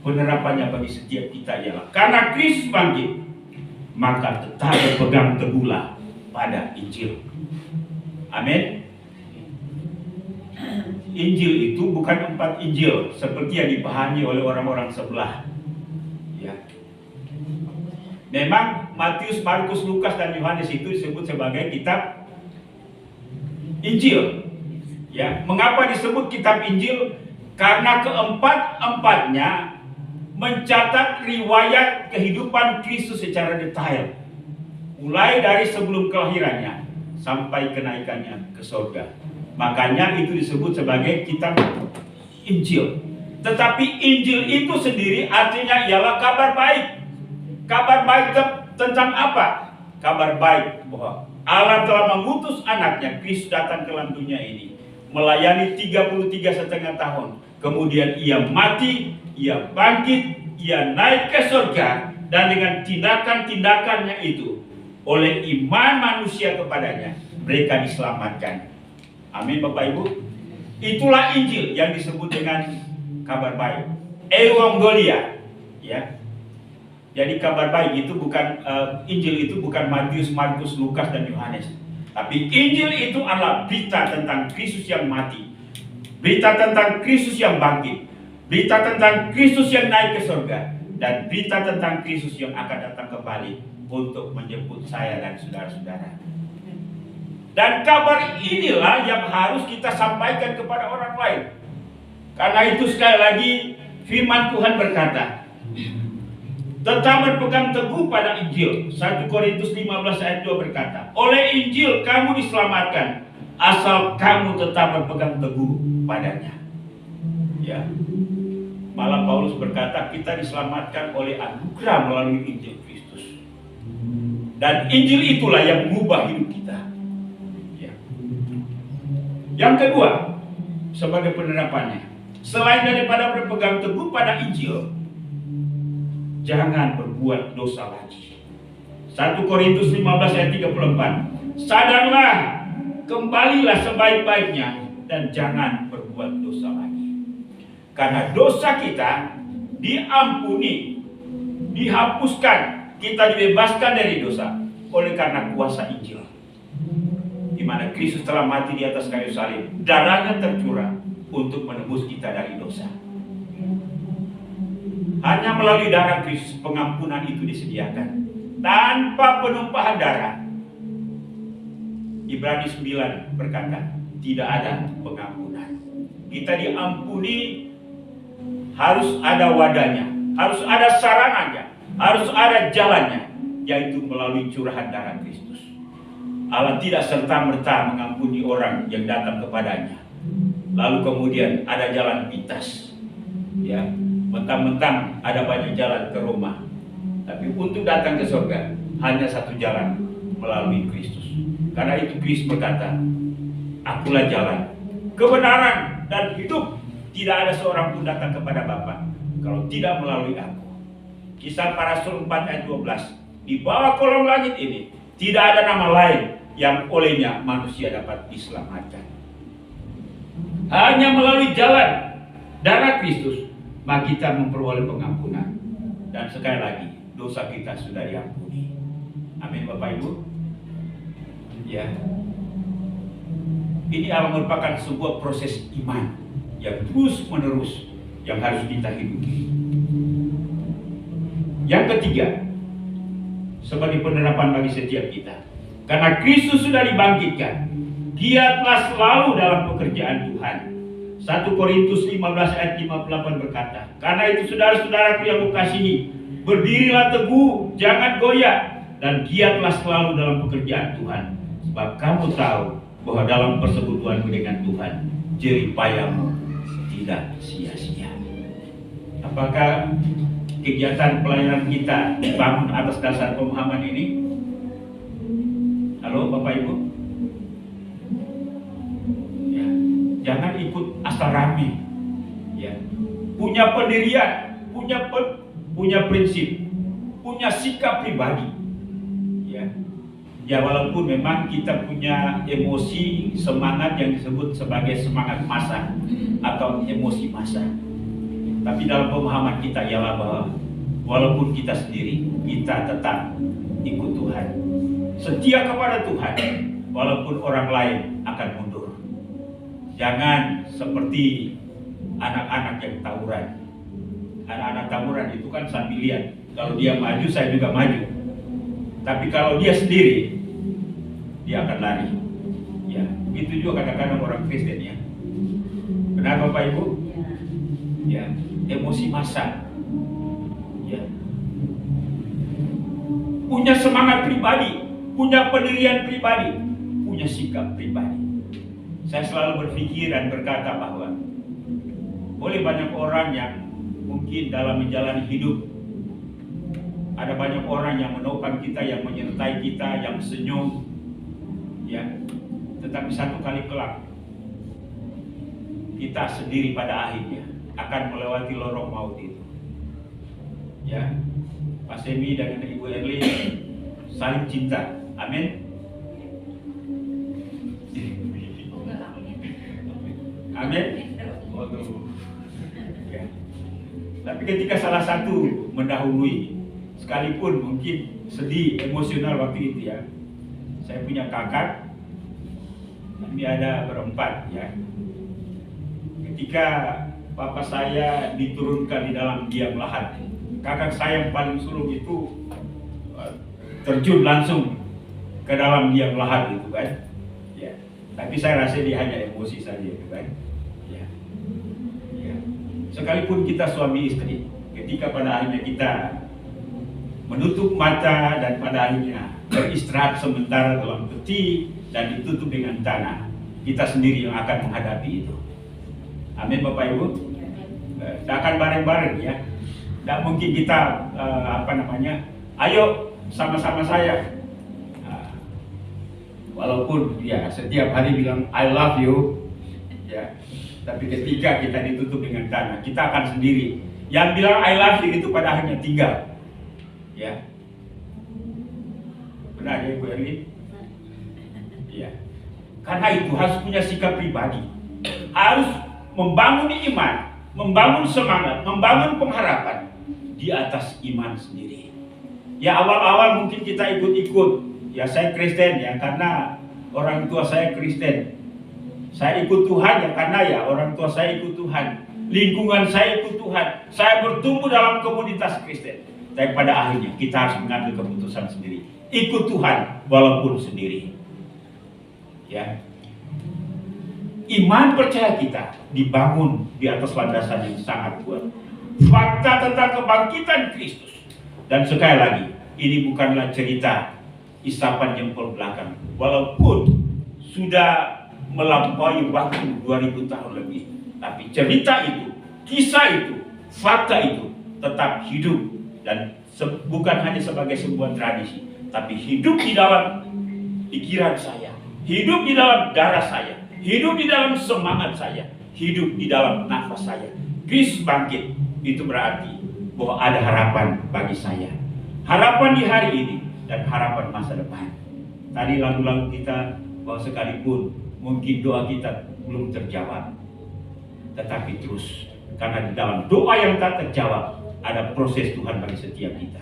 Penerapannya bagi setiap kita ialah karena Kristus bangkit, maka tetap berpegang teguhlah pada Injil. Amin. Injil itu bukan 4 Injil seperti yang dipahami oleh orang-orang sebelah. Ya. Memang Matius, Markus, Lukas, dan Yohanes itu disebut sebagai kitab Injil. Ya, mengapa disebut kitab Injil? Karena keempat-empatnya mencatat riwayat kehidupan Kristus secara detail, mulai dari sebelum kelahirannya sampai kenaikannya ke surga. Makanya itu disebut sebagai kitab Injil. Tetapi Injil itu sendiri artinya ialah kabar baik. Kabar baik tentang apa? Kabar baik bahwa Allah telah mengutus anaknya Kristus datang ke dalam dunia ini, melayani 33,5 tahun. Kemudian ia mati, ia bangkit, ia naik ke surga, dan dengan tindakan-tindakannya itu, oleh iman manusia kepadanya, mereka diselamatkan. Amin, Bapak Ibu. Itulah Injil yang disebut dengan kabar baik, Euanggelia. Ya. Jadi kabar baik itu bukan Injil itu bukan Matius, Markus, Lukas, dan Yohanes. Tapi Injil itu adalah berita tentang Kristus yang mati, berita tentang Kristus yang bangkit, berita tentang Kristus yang naik ke surga, dan berita tentang Kristus yang akan datang kembali untuk menjemput saya dan saudara-saudara. Dan kabar inilah yang harus kita sampaikan kepada orang lain. Karena itu sekali lagi firman Tuhan berkata, tetap berpegang teguh pada Injil. 1 Korintus 15 ayat 2 berkata, oleh Injil kamu diselamatkan, asal kamu tetap berpegang teguh padanya. Ya. Malah Paulus berkata, kita diselamatkan oleh anugerah melalui Injil Kristus. Dan Injil itulah yang mengubah hidup kita. Ya. Yang kedua, sebagai penerapannya, selain daripada berpegang teguh pada Injil, jangan berbuat dosa lagi. 1 Korintus 15 ayat 34. Sadarlah, kembalilah sebaik-baiknya, dan jangan berbuat dosa lagi. Karena dosa kita diampuni, dihapuskan, kita dibebaskan dari dosa oleh karena kuasa Injil, di mana Kristus telah mati di atas kayu salib, darahnya tercurah untuk menebus kita dari dosa. Hanya melalui darah Kristus pengampunan itu disediakan, tanpa penumpahan darah. Ibrani 9 berkata, tidak ada pengampunan. Kita diampuni, harus ada wadahnya, harus ada sarananya, harus ada jalannya, yaitu melalui curahan darah Kristus. Allah tidak serta-merta mengampuni orang yang datang kepadanya. Lalu kemudian ada jalan pintas. Ya, mentang-mentang ada banyak jalan ke Roma. Tapi untuk datang ke surga hanya satu jalan, melalui Kristus. Karena itu Kristus berkata, "Akulah jalan, kebenaran dan hidup. Tidak ada seorang pun datang kepada Bapa kalau tidak melalui aku." Kisah Para Rasul 4 ayat 12. Di bawah kolong langit ini tidak ada nama lain yang olehnya manusia dapat diselamatkan. Hanya melalui jalan darah Kristus maka kita memperoleh pengampunan. Dan sekali lagi, dosa kita sudah diampuni. Amin Bapak Ibu. Ya. Ini merupakan sebuah proses iman yang terus menerus yang harus kita hidupi. Yang ketiga, sebagai penerapan bagi setiap kita, karena Kristus sudah dibangkitkan, Dia telah selalu dalam pekerjaan Tuhan. 1 Korintus 15 ayat 58 berkata, "Karena itu saudara-saudaraku yang kukasihi, berdirilah teguh, jangan goyah, dan Dia telah selalu dalam pekerjaan Tuhan. Sebab kamu tahu bahwa dalam persekutuanmu dengan Tuhan, jerih payahmu tidak sia-sia." Apakah kegiatan pelayanan kita dibangun atas dasar pemahaman ini? Halo Bapak Ibu? Ya, jangan ikut asal rame. Ya, punya pendirian, punya prinsip, punya sikap pribadi. Ya, walaupun memang kita punya emosi, semangat yang disebut sebagai semangat massa atau emosi massa. Tapi dalam pemahaman kita ialah bahwa walaupun kita sendiri, kita tetap ikut Tuhan. Setia kepada Tuhan, walaupun orang lain akan mundur. Jangan seperti anak-anak yang tawuran. Anak-anak tawuran itu kan sambil lihat, kalau dia maju, saya juga maju. Tapi kalau dia sendiri, dia akan lari. Ya, itu juga kadang-kadang orang Kristen ya. Benar Bapak Ibu? Ya, emosi massa. Ya. Punya semangat pribadi, punya pendirian pribadi, punya sikap pribadi. Saya selalu berpikir dan berkata bahwa boleh banyak orang yang mungkin dalam menjalani hidup, ada banyak orang yang menopang kita, yang menyertai kita, yang senyum, ya. Tetapi satu kali kelak kita sendiri pada akhirnya akan melewati lorong maut itu. Ya, Pak Semi dan Ibu Erli saling cinta. Amin. Amin. Ya. Tapi ketika salah satu mendahului, sekalipun mungkin sedih, emosional waktu itu ya. Saya punya kakak, ini ada berempat ya. Ketika papa saya diturunkan di dalam liang lahat, kakak saya yang paling sulung itu terjun langsung ke dalam liang lahat itu kan. Ya. Tapi saya rasa dia hanya emosi saja itu kan. Ya. Ya. Sekalipun kita suami istri, ketika pada akhirnya kita menutup mata dan pada akhirnya beristirahat sementara dalam peti dan ditutup dengan tanah, kita sendiri yang akan menghadapi itu. Amin Bapak Ibu. Tidak akan bareng-bareng ya. Tidak mungkin kita ayo sama-sama saya. Walaupun ya setiap hari bilang I love you, ya. Tapi ketika kita ditutup dengan tanah, kita akan sendiri. Yang bilang I love you itu pada akhirnya tinggal. Ya, benar ya Bu Erwin? Iya. Karena itu harus punya sikap pribadi, harus membangun iman, membangun semangat, membangun pengharapan di atas iman sendiri. Ya awal-awal mungkin kita ikut-ikut, ya saya Kristen ya karena orang tua saya Kristen. Saya ikut Tuhan ya karena ya orang tua saya ikut Tuhan, lingkungan saya ikut Tuhan, saya bertumbuh dalam komunitas Kristen. Tapi pada akhirnya kita harus mengambil keputusan sendiri, ikut Tuhan walaupun sendiri. Ya, iman percaya kita dibangun di atas landasan yang sangat kuat, fakta tentang kebangkitan Kristus. Dan sekali lagi, ini bukanlah cerita isapan jempol belakang. Walaupun sudah melampaui waktu 2000 tahun lebih, tapi cerita itu, kisah itu, fakta itu tetap hidup dan bukan hanya sebagai sebuah tradisi, tapi hidup di dalam pikiran saya, hidup di dalam darah saya, hidup di dalam semangat saya, hidup di dalam nafas saya. Kristus bangkit, itu berarti bahwa ada harapan bagi saya. Harapan di hari ini dan harapan masa depan. Tadi lagu-lagu kita bahwa sekalipun mungkin doa kita belum terjawab, tetapi terus, karena di dalam doa yang tak terjawab ada proses Tuhan bagi setiap kita.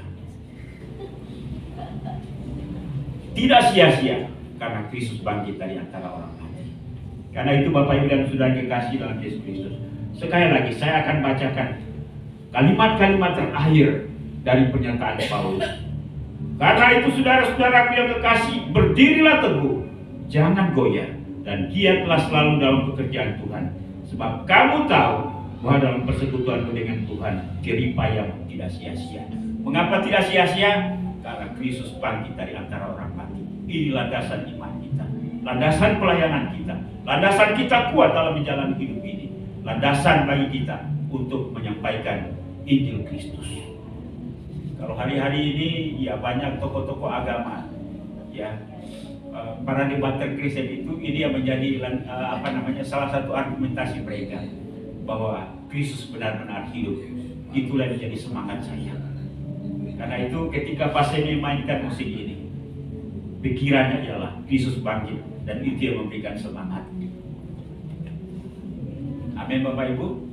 Tidak sia-sia karena Kristus bangkit dari antara orang mati. Karena itu Bapak Ibu dan Saudara kekasih dalam Yesus Kristus, sekali lagi saya akan bacakan kalimat-kalimat terakhir dari pernyataan Paulus. Karena itu saudara-saudaraku yang kekasih, berdirilah teguh, jangan goyah, dan giatlah selalu dalam pekerjaan Tuhan. Sebab kamu tahu bahwa dalam persekutuanmu dengan Tuhan, jeripayamu tidak sia-sia. Mengapa tidak sia-sia? Karena Kristus bangkit dari antara orang mati. Ini landasan iman kita, landasan pelayanan kita, landasan kita kuat dalam menjalani hidup ini, landasan bagi kita untuk menyampaikan Injil Kristus. Kalau hari-hari ini ya banyak tokoh-tokoh agama, ya para debater Kristen itu ini yang menjadi salah satu argumentasi mereka bahwa Kristus benar-benar hidup. Itulah yang menjadi semangat saya. Karena itu ketika pasien memainkan musik ini, pikirannya ialah Kristus bangkit, dan itu yang memberikan semangat. Amin Bapak Ibu.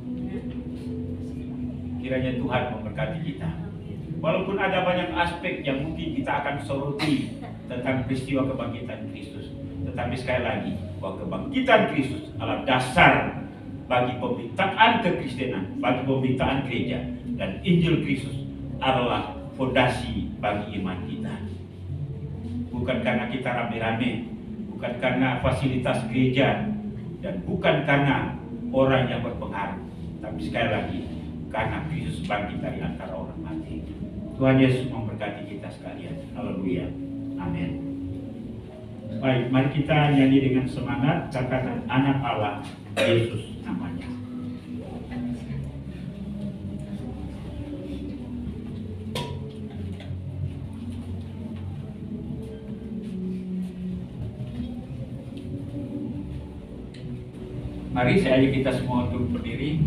Kiranya Tuhan memberkati kita. Walaupun ada banyak aspek yang mungkin kita akan soroti tentang peristiwa kebangkitan Kristus, tetapi sekali lagi bahwa kebangkitan Kristus adalah dasar bagi pemberitaan kekristenan, bagi pemberitaan gereja, dan Injil Kristus adalah fondasi bagi iman kita. Bukan karena kita rame-rame, bukan karena fasilitas gereja, dan bukan karena orang yang berpengaruh, tapi sekali lagi karena Kristus bangkit dari antara orang mati. Tuhan Yesus memberkati kita sekalian. Haleluya. Amin. Baik, mari kita nyanyi dengan semangat, katakan anak Allah, Yesus namanya. Mari saya ajak kita semua untuk berdiri.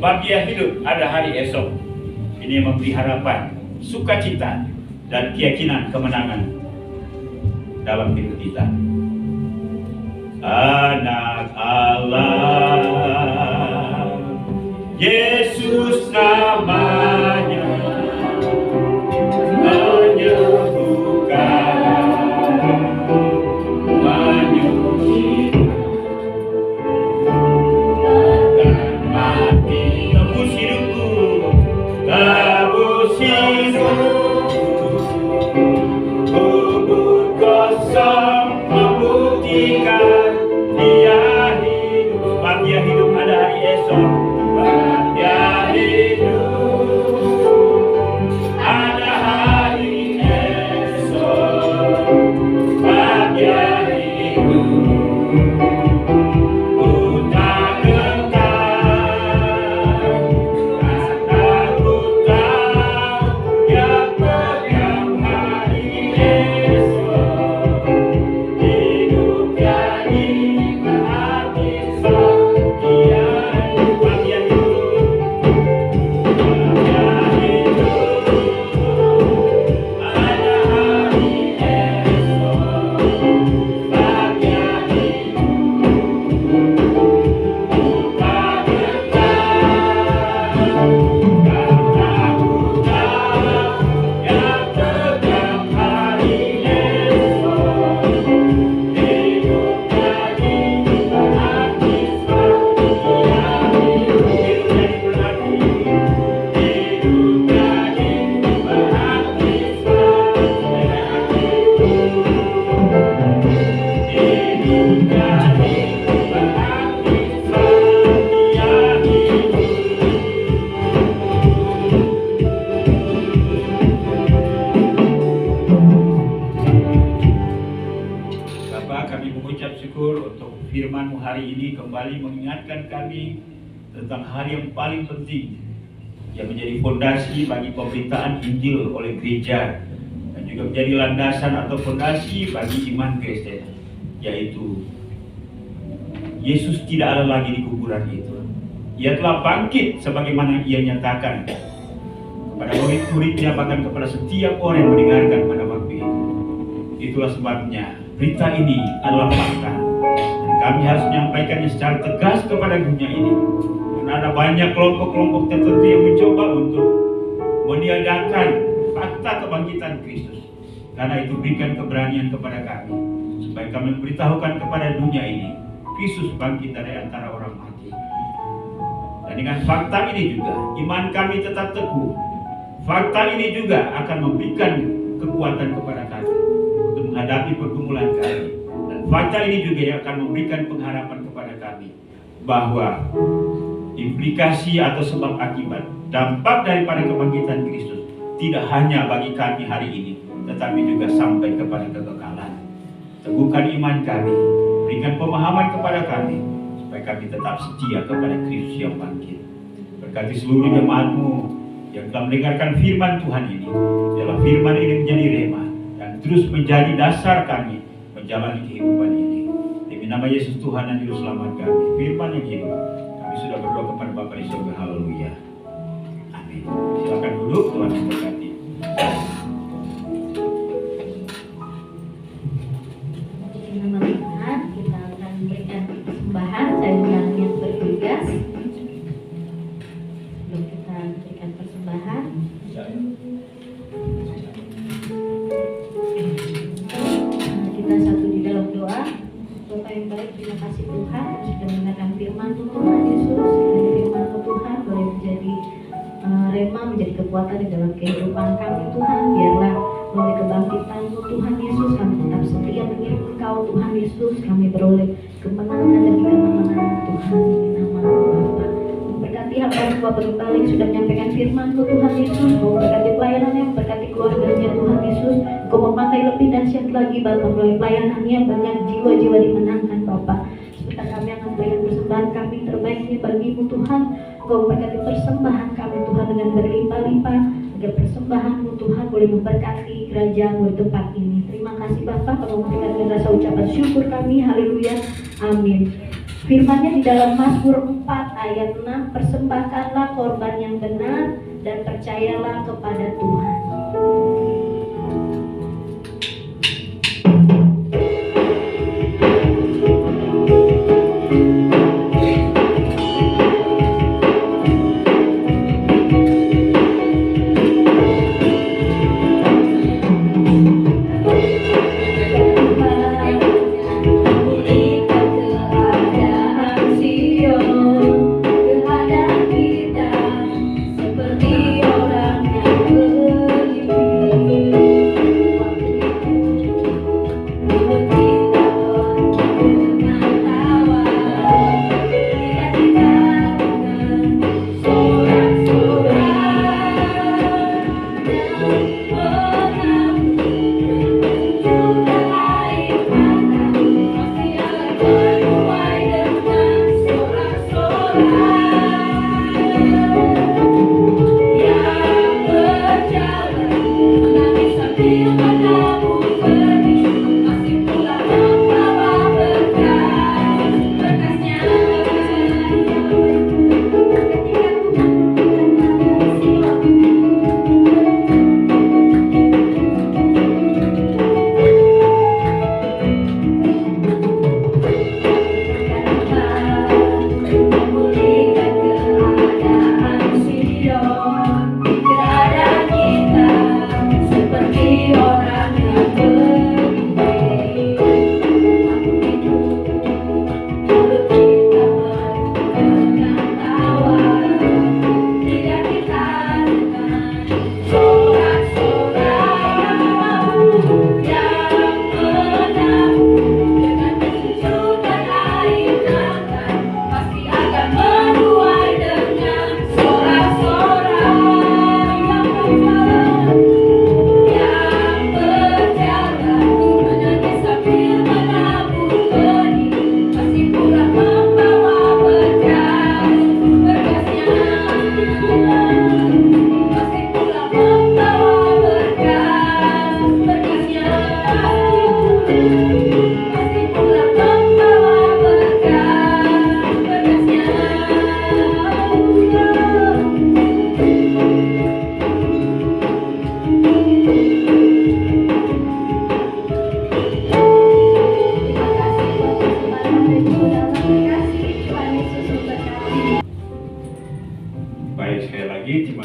Sebab Dia hidup, ada hari esok. Ini yang memberi harapan, sukacita, dan keyakinan kemenangan dalam hidup kita. Anak Allah, Yesus namanya, menyembuhkan, menyucikan, dan mati, tebus hidupku, tebus hidupku, kubur kosong membuktikan Dia hidup. Sebab Dia hidup, ada hari esok. Sebab Dia hidup, ada hari esok. Sebab Dia hidup, ku tak gentar, karena ku tahu Dia pegang hari esok. Hidup jadi berarti sebab Dia hidup. Sebab Dia hidup, sebab Dia hidup, ada hari esok. Sebab Dia hidup, ku tak gentar, karena ku tahu Dia pegang hari esok. Hidup jadi berarti sebab Dia hidup. Hidup jadi berarti, hidup jadi berarti sebab Dia hidup. Hidup jadi berarti sebab Dia kami mengucap syukur untuk firman-Mu hari ini kembali mengingatkan kami tentang hari yang paling penting yang menjadi fondasi bagi pemberitaan Injil oleh gereja dan juga menjadi landasan atau fondasi bagi iman Kristen, yaitu Yesus tidak ada lagi di kuburan itu. Ia telah bangkit sebagaimana Ia nyatakan kepada murid-muridnya, bahkan kepada setiap orang yang mendengarkan pada waktu itu. Itulah sebabnya berita ini adalah fakta dan kami harus menyampaikannya secara tegas kepada dunia ini. Karena ada banyak kelompok-kelompok tertentu yang mencoba untuk meniadakan fakta kebangkitan Kristus. Karena itu berikan keberanian kepada kami supaya kami memberitahukan kepada dunia ini Kristus bangkit dari antara orang mati. Dan dengan fakta ini juga iman kami tetap teguh. Fakta ini juga akan memberikan kekuatan kepada kami untuk menghadapi pergumulan kami. Dan fakta ini juga yang akan memberikan pengharapan kepada kami bahwa implikasi atau sebab akibat dampak daripada kebangkitan Kristus tidak hanya bagi kami hari ini, tetapi juga sampai kepada kekekalan. Teguhkan iman kami, berikan pemahaman kepada kami supaya kami tetap setia kepada Kristus yang bangkit. Berkati seluruh jemaat-Mu yang telah mendengarkan firman Tuhan ini. Biarlah firman ini menjadi rema dan terus menjadi dasar kami menjalani kehidupan ini. Demi nama Yesus Tuhan dan Juru Selamat kami, firman yang hidup, kami sudah berdoa kepada Bapa di surga. Haleluya. Amin. Silakan duduk, Tuhan memberkati. Nama Tuhan, kita akan memberikan persembahan. Saya undang yang bertugas. Sebelum kita berikan persembahan, kita satu di dalam doa. Bapak yang baik, terima kasih Tuhan sudah mendengarkan firman Tuhan Yesus. Firman Tuhan boleh menjadi rema, menjadi kekuatan di dalam kehidupan kami Tuhan. Biarlah melalui kebangkitan-Mu Tuhan Yesus, kami tetap setia mengiring Engkau Tuhan Yesus. Kami beroleh kemenangan demi kemenangan Tuhan, demi nama-Mu Bapa. Berkati hamba-Mu berbalik sudah menyampaikan firman-Mu Tuhan Yesus. Kau berkati pelayanannya, berkati keluarganya Tuhan Yesus. Kau memakai lebih dahsyat lagi Bapa, melalui pelayanannya banyak jiwa-jiwa dimenangkan Bapa. Sebentar kami akan berikan persembahan kami terbaiknya bagi-Mu Tuhan. Kau berkati persembahan kami Tuhan dengan berlimpah-limpah, agar persembahan-Mu Tuhan boleh memberkati kerajaan-Mu di tempat ini. Terima kasih Bapa, kami memberikan dengan rasa ucapan syukur kami. Haleluya, amin. Firman-Nya di dalam Mazmur 4 ayat 6, persembahkanlah korban yang benar dan percayalah kepada Tuhan. Seperti orang yang beriman.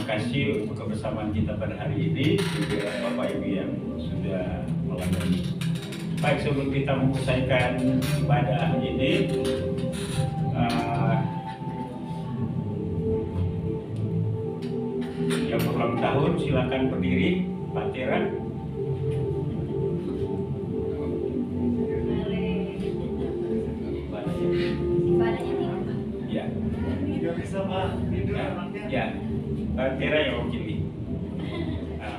kasih untuk kebersamaan kita pada hari ini, juga Bapak Ibu yang sudah melayani. Baik, sebelum kita menyelesaikan ibadah ini, yang berulang tahun silakan berdiri, Pak Tera. Ya. Tidak bisa Pak, tidur anaknya. Ya, Pak Tera yang wakili.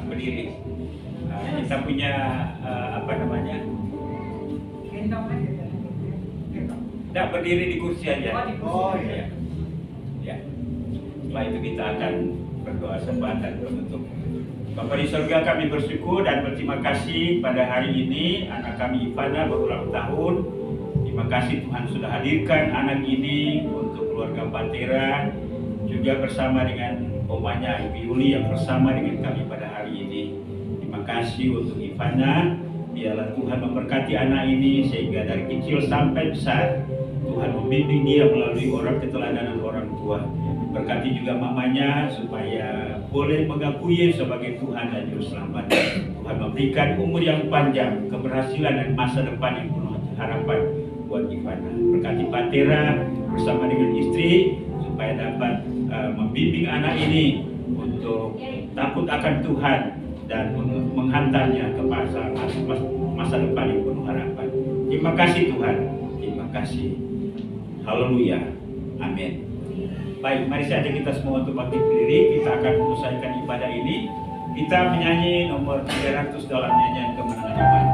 Berdiri. Kita punya apa namanya? Tidak, berdiri di kursi aja. Oh iya. Ya. Setelah itu kita akan berdoa sembahatan penutup. Bapa di surga, kami bersyukur dan berterima kasih pada hari ini anak kami Ivana berulang tahun. Terima kasih Tuhan sudah hadirkan anak ini untuk keluarga Patera, juga bersama dengan omanya Ibu Yuli yang bersama dengan kami pada hari ini. Terima kasih untuk Ivana. Biarlah Tuhan memberkati anak ini sehingga dari kecil sampai besar Tuhan membimbing dia melalui orang keteladanan orang tua. Berkati juga mamanya supaya boleh mengakui sebagai Tuhan dan Juru Selamat. Tuhan memberikan umur yang panjang, keberhasilan dan masa depan yang penuh harapan buat Ivana. Berkati Patera bersama dengan istri supaya dapat membimbing anak ini untuk takut akan Tuhan dan untuk menghantarnya ke masa depan yang penuh harapan. Terima kasih Tuhan. Terima kasih. Haleluya. Amin. Baik, mari saja kita semua untuk bangkit berdiri. Kita akan menyelesaikan ibadah ini. Kita menyanyi nomor 300 dalam nyanyian kemenangan iman.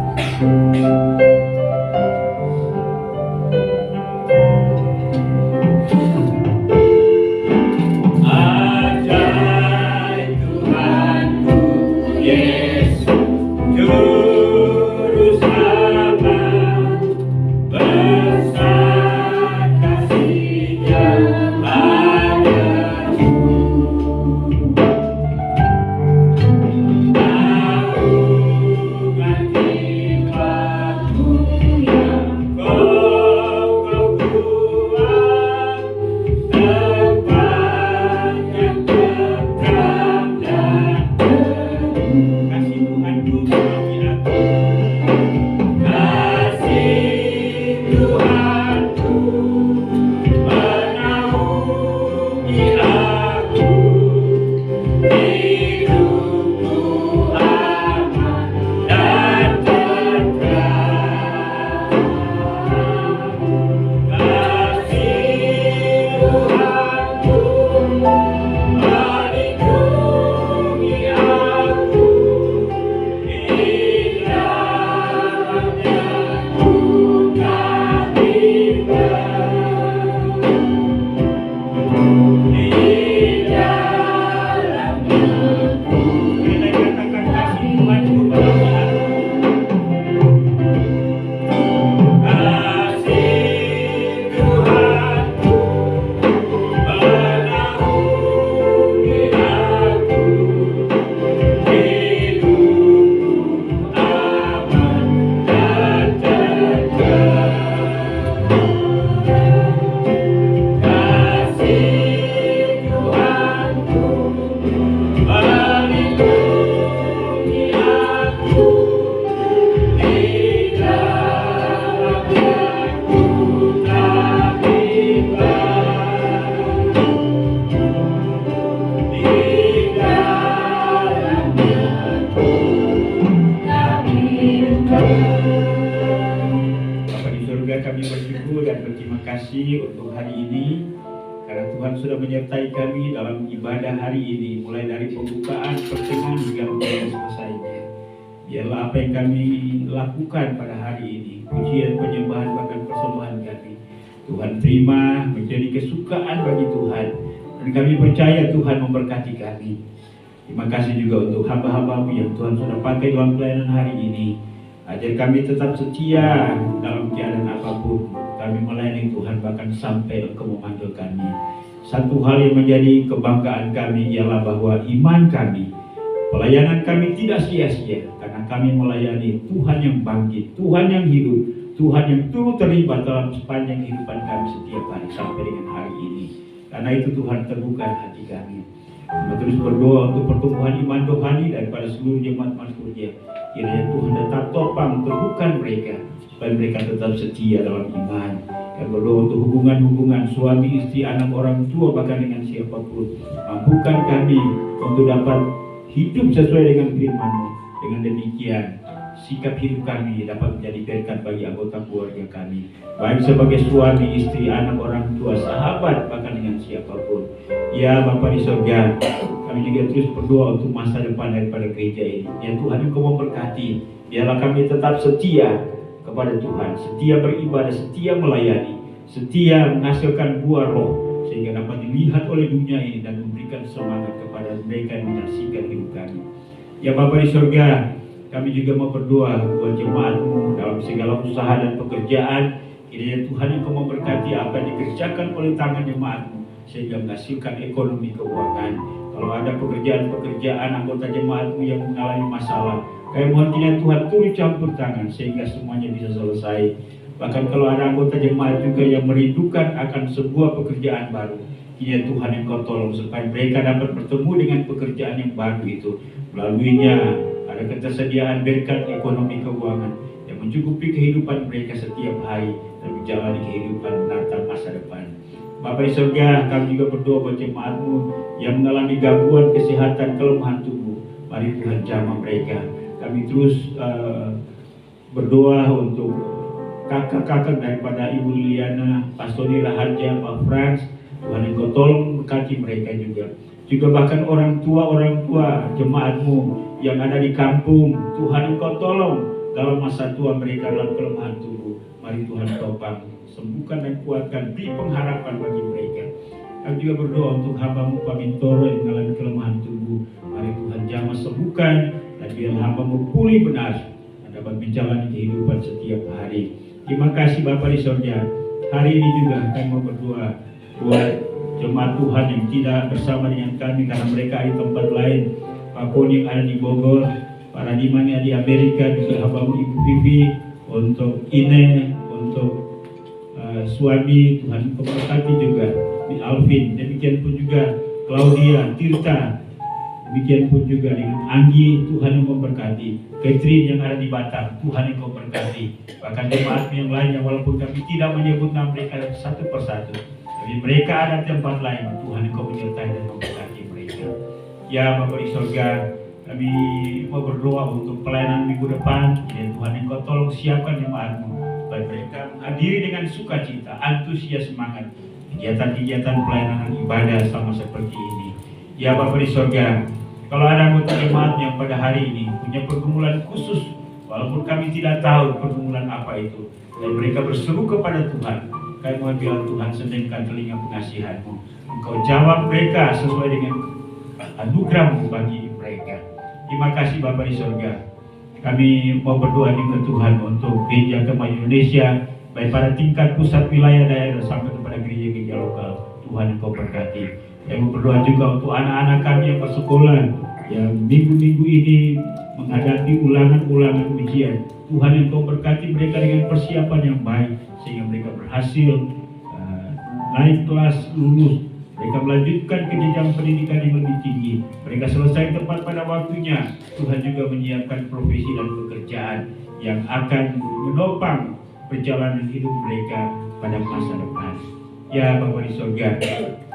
Ajaib Tuhanku Yesus, Juru Selamat, besar kasih-Nya padaku. Naungan timpaku yang Kau kuat, tempat yang tentram dan teduh. Kasih Tuhanku menolongi aku. Kasih Tuhanku menaungi aku. Hidupku aman dan tentram. Kasih Tuhanku melindungi aku. Di dalamnya ku tak bimbang. Di dalamnya ku. Kita katakan kasih Tuhanku menolongi aku. Kasih Tuhanku menaungi aku. Hidupku aman dan tentram. Kasih Tuhanku melindungi aku. Di dalamnya ku tak bimbang. Di dalamnya ku tak bimbang. Bapa di surga, kami bersyukur dan berterima kasih untuk hari ini karena Tuhan sudah menyertai kami dalam ibadah hari ini, mulai dari pembukaan, pertengahan hingga menjadi selesainya. Biarlah apa yang kami lakukan pada hari ini, pujian, penyembahan, bahkan persembahan kami, Tuhan terima menjadi kesukaan bagi Tuhan. Dan kami percaya Tuhan memberkati kami. Terima kasih juga untuk hamba-hambamu yang Tuhan sudah pakai dalam pelayanan hari ini. Ajar kami tetap setia dalam keadaan apapun. Kami melayani Tuhan bahkan sampai Engkau memanggil kami. Satu hal yang menjadi kebanggaan kami ialah bahwa iman kami, pelayanan kami tidak sia-sia. Karena kami melayani Tuhan yang bangkit, Tuhan yang hidup, Tuhan yang turut terlibat dalam sepanjang kehidupan kami setiap hari sampai dengan hari ini. Karena itu Tuhan teguhkan hati kami. Kami terus berdoa untuk pertumbuhan iman rohani daripada seluruh jemaat Mazmurnya. Kiranya Tuhan tetap topang teguhkan mereka supaya mereka tetap setia dalam iman. Kami berdoa untuk hubungan-hubungan suami istri, anak orang tua, bahkan dengan siapapun. Mampukan kami untuk dapat hidup sesuai dengan firman-Mu. Dengan demikian sikap hidup kami dapat menjadi berkat bagi anggota keluarga kami, baik sebagai suami, istri, anak, orang tua, sahabat, bahkan dengan siapapun. Ya Bapa di surga, kami juga terus berdoa untuk masa depan daripada gereja ini. Ya Tuhan, Engkau memberkati. Biarlah kami tetap setia kepada Tuhan, setia beribadah, setia melayani, setia menghasilkan buah roh, sehingga dapat dilihat oleh dunia ini dan memberikan semangat kepada mereka yang menyaksikan hidup kami. Ya Bapa di surga, kami juga mau berdoa buat jemaat-Mu dalam segala usaha dan pekerjaan. Kiranya Tuhan Engkau memberkati apa yang dikerjakan oleh tangan jemaat-Mu, sehingga menghasilkan ekonomi keuangan. Kalau ada pekerjaan-pekerjaan anggota jemaat-Mu yang mengalami masalah, kami mohon kiranya Tuhan turut campur tangan sehingga semuanya bisa selesai. Bahkan kalau ada anggota jemaat juga yang merindukan akan sebuah pekerjaan baru, kiranya Tuhan Engkau tolong supaya mereka dapat bertemu dengan pekerjaan yang baru itu. Melaluinya ada ketersediaan berkat ekonomi keuangan yang mencukupi kehidupan mereka setiap hari dan menjalani kehidupan menatap masa depan. Bapa di surga, kami juga berdoa buat jemaat-Mu yang mengalami gangguan kesehatan, kelemahan tubuh. Mari Tuhan jamah mereka. Kami terus berdoa untuk kakak-kakak daripada Ibu Liliana, Pastor Raharja, Pak Frans. Tuhan Engkau tolong berkati mereka juga. Juga bahkan orang tua jemaat-Mu yang ada di kampung, Tuhan Engkau tolong dalam masa tua mereka dalam kelemahan tubuh. Mari Tuhan topang, sembuhkan dan kuatkan, beri pengharapan bagi mereka. Kami juga berdoa untuk hamba-Mu Pak Mintoro yang mengalami kelemahan tubuh. Mari Tuhan jamah sembuhkan dan biar hamba-Mu pulih benar dan dapat menjalani kehidupan setiap hari. Terima kasih Bapa di surga. Hari ini juga kami mau berdoa buat jemaat Tuhan yang tidak bersama dengan kami karena mereka di tempat lain. Pak Poni yang ada di Bogor, Pak Radiman yang di Amerika, juga hamba-Mu Ibu Vivi, untuk Ine, untuk suami, Tuhan memberkati juga di Alvin, demikian pun juga Claudia, Tirta, demikian pun juga dengan Anggi, Tuhan yang memberkati. Catherine yang ada di Batam, Tuhan yang memberkati. Bahkan jemaat yang lain yang walaupun kami tidak menyebut nama mereka satu persatu, tapi mereka ada di tempat lain, Tuhan Engkau menyertai dan memberkati mereka. Ya Bapa di surga, kami mau berdoa untuk pelayanan minggu depan. Ya Tuhan Engkau tolong siapkan jemaat-Mu supaya mereka menghadiri dengan sukacita, antusias, semangat kegiatan-kegiatan pelayanan ibadah sama seperti ini. Ya Bapa di surga, kalau ada anggota jemaat yang pada hari ini punya pergumulan khusus, walaupun kami tidak tahu pergumulan apa itu, dan mereka berseru kepada Tuhan, kami mohon bilang Tuhan sedengkan telinga pengasihan-Mu. Engkau jawab mereka sesuai dengan anugerah-Mu bagi mereka. Terima kasih Bapa di surga. Kami mau berdoa juga Tuhan untuk Gereja Agama Indonesia, baik pada tingkat pusat, wilayah, daerah sampai kepada gereja-gereja lokal. Tuhan Engkau berkati. Saya mau berdoa juga untuk anak-anak kami yang bersekolah, yang minggu-minggu ini menghadapi ulangan-ulangan ujian. Tuhan Engkau berkati mereka dengan persiapan yang baik sehingga mereka berhasil naik kelas, lulus. Mereka melanjutkan ke jenjang pendidikan yang lebih tinggi. Mereka selesai tepat pada waktunya. Tuhan juga menyiapkan profesi dan pekerjaan yang akan menopang perjalanan hidup mereka pada masa depan. Ya Bapa di surga,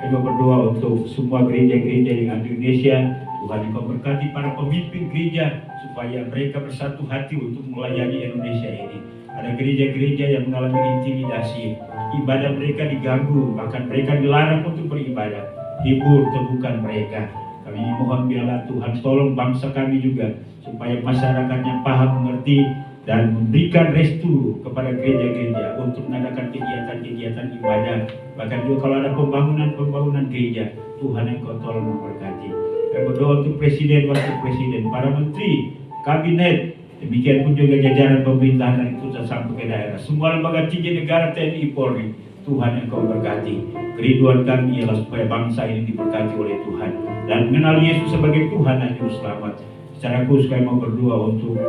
kami berdoa untuk semua gereja-gereja yang ada di Indonesia. Tuhan Engkau berkati para pemimpin gereja supaya mereka bersatu hati untuk melayani Indonesia ini. Ada gereja-gereja yang mengalami intimidasi, ibadah mereka diganggu, bahkan mereka dilarang untuk beribadah. Hibur, teguhkan mereka. Kami mohon biarlah Tuhan tolong bangsa kami juga supaya masyarakatnya paham, mengerti, dan memberikan restu kepada gereja-gereja untuk mengadakan kegiatan-kegiatan ibadah. Bahkan juga kalau ada pembangunan gereja, Tuhan Engkau tolong memberkati. Kami berdoa untuk presiden, wakil presiden, para menteri, kabinet, demikian pun juga jajaran pemerintahan dari pusat sampai ke daerah, semua lembaga tinggi negara, TNI, Polri. Tuhan Engkau berkati. Kerinduan kami ialah supaya bangsa ini diberkati oleh Tuhan dan mengenal Yesus sebagai Tuhan dan Juru Selamat. Secara khusus kami mau berdoa untuk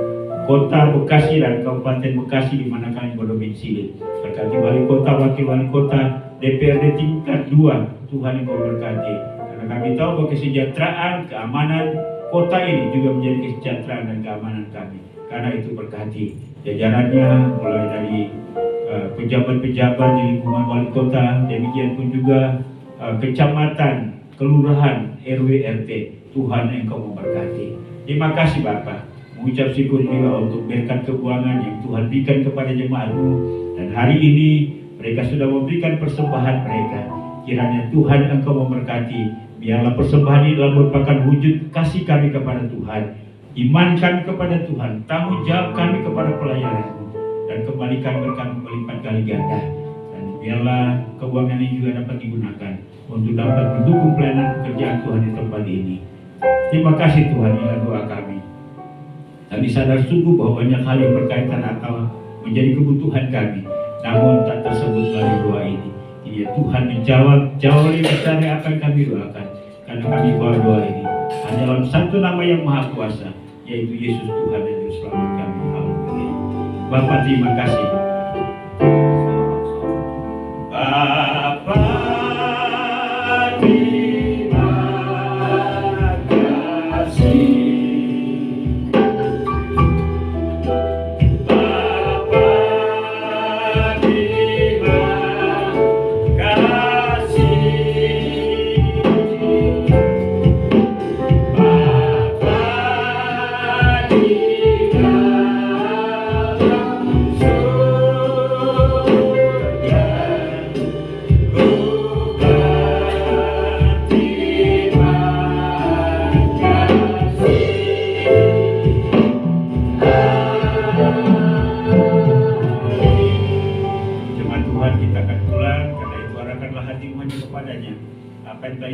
Kota Bekasi dan Kabupaten Bekasi di mana kami berdomisili. Berkati wali kota, wakil wali kota, DPRD tingkat 2. Tuhan Engkau berkati. Karena kami tahu bahwa kesejahteraan, keamanan kota ini juga menjadi kesejahteraan dan keamanan kami. Karena itu berkati jajarannya, mulai dari pejabat-pejabat di lingkungan wali kota, demikian pun juga kecamatan, kelurahan, RW, RT. Tuhan Engkau memberkati. Terima kasih Bapak. Mengucap syukur juga untuk berkat keuangan yang Tuhan berikan kepada jemaat-Mu. Dan hari ini mereka sudah memberikan persembahan mereka. Kiranya Tuhan Engkau memberkati. Biarlah persembahan ini adalah merupakan wujud kasih kami kepada Tuhan, iman kami kepada Tuhan, tanggung jawab kami kepada pelayanan-Mu, dan kembalikan berkat berlipat kali ganda. Dan biarlah keuangan ini juga dapat digunakan untuk dapat mendukung pelayanan pekerjaan Tuhan di tempat ini. Terima kasih Tuhan, inilah doa kami. Kami sadar sungguh bahwa banyak hal yang berkaitan atau menjadi kebutuhan kami, namun tak tersebut melalui doa ini. Jadi Tuhan menjawab jauh lebih besar dari apa yang kami doakan. Karena kami bawa doa ini hanya dalam satu nama yang maha kuasa, yaitu Yesus Tuhan dan Juru Selamat kami. Haleluya. Bapa, terima kasih. Bapa, terima kasih.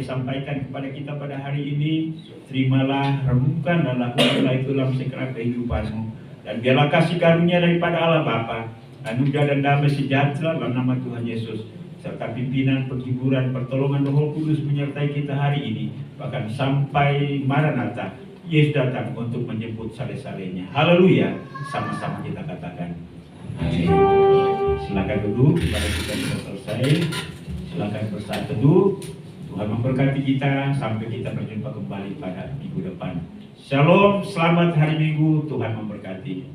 Sampaikan kepada kita pada hari ini, terimalah, renungkan dan lakukanlah itu dalam segenap kehidupanmu. Dan biarlah kasih karunia daripada Allah Bapa, anugerah dan damai sejahtera dalam nama Tuhan Yesus, serta pimpinan, penghiburan, pertolongan Roh Kudus menyertai kita hari ini, bahkan sampai Maranatha, Yesus datang untuk menjemput sale-salenya. Haleluya, sama-sama kita katakan amin. Silakan duduk, pada kita sudah selesai. Silakan bersaat teduh. Tuhan memberkati kita sampai kita berjumpa kembali pada minggu depan. Shalom, selamat hari Minggu, Tuhan memberkati.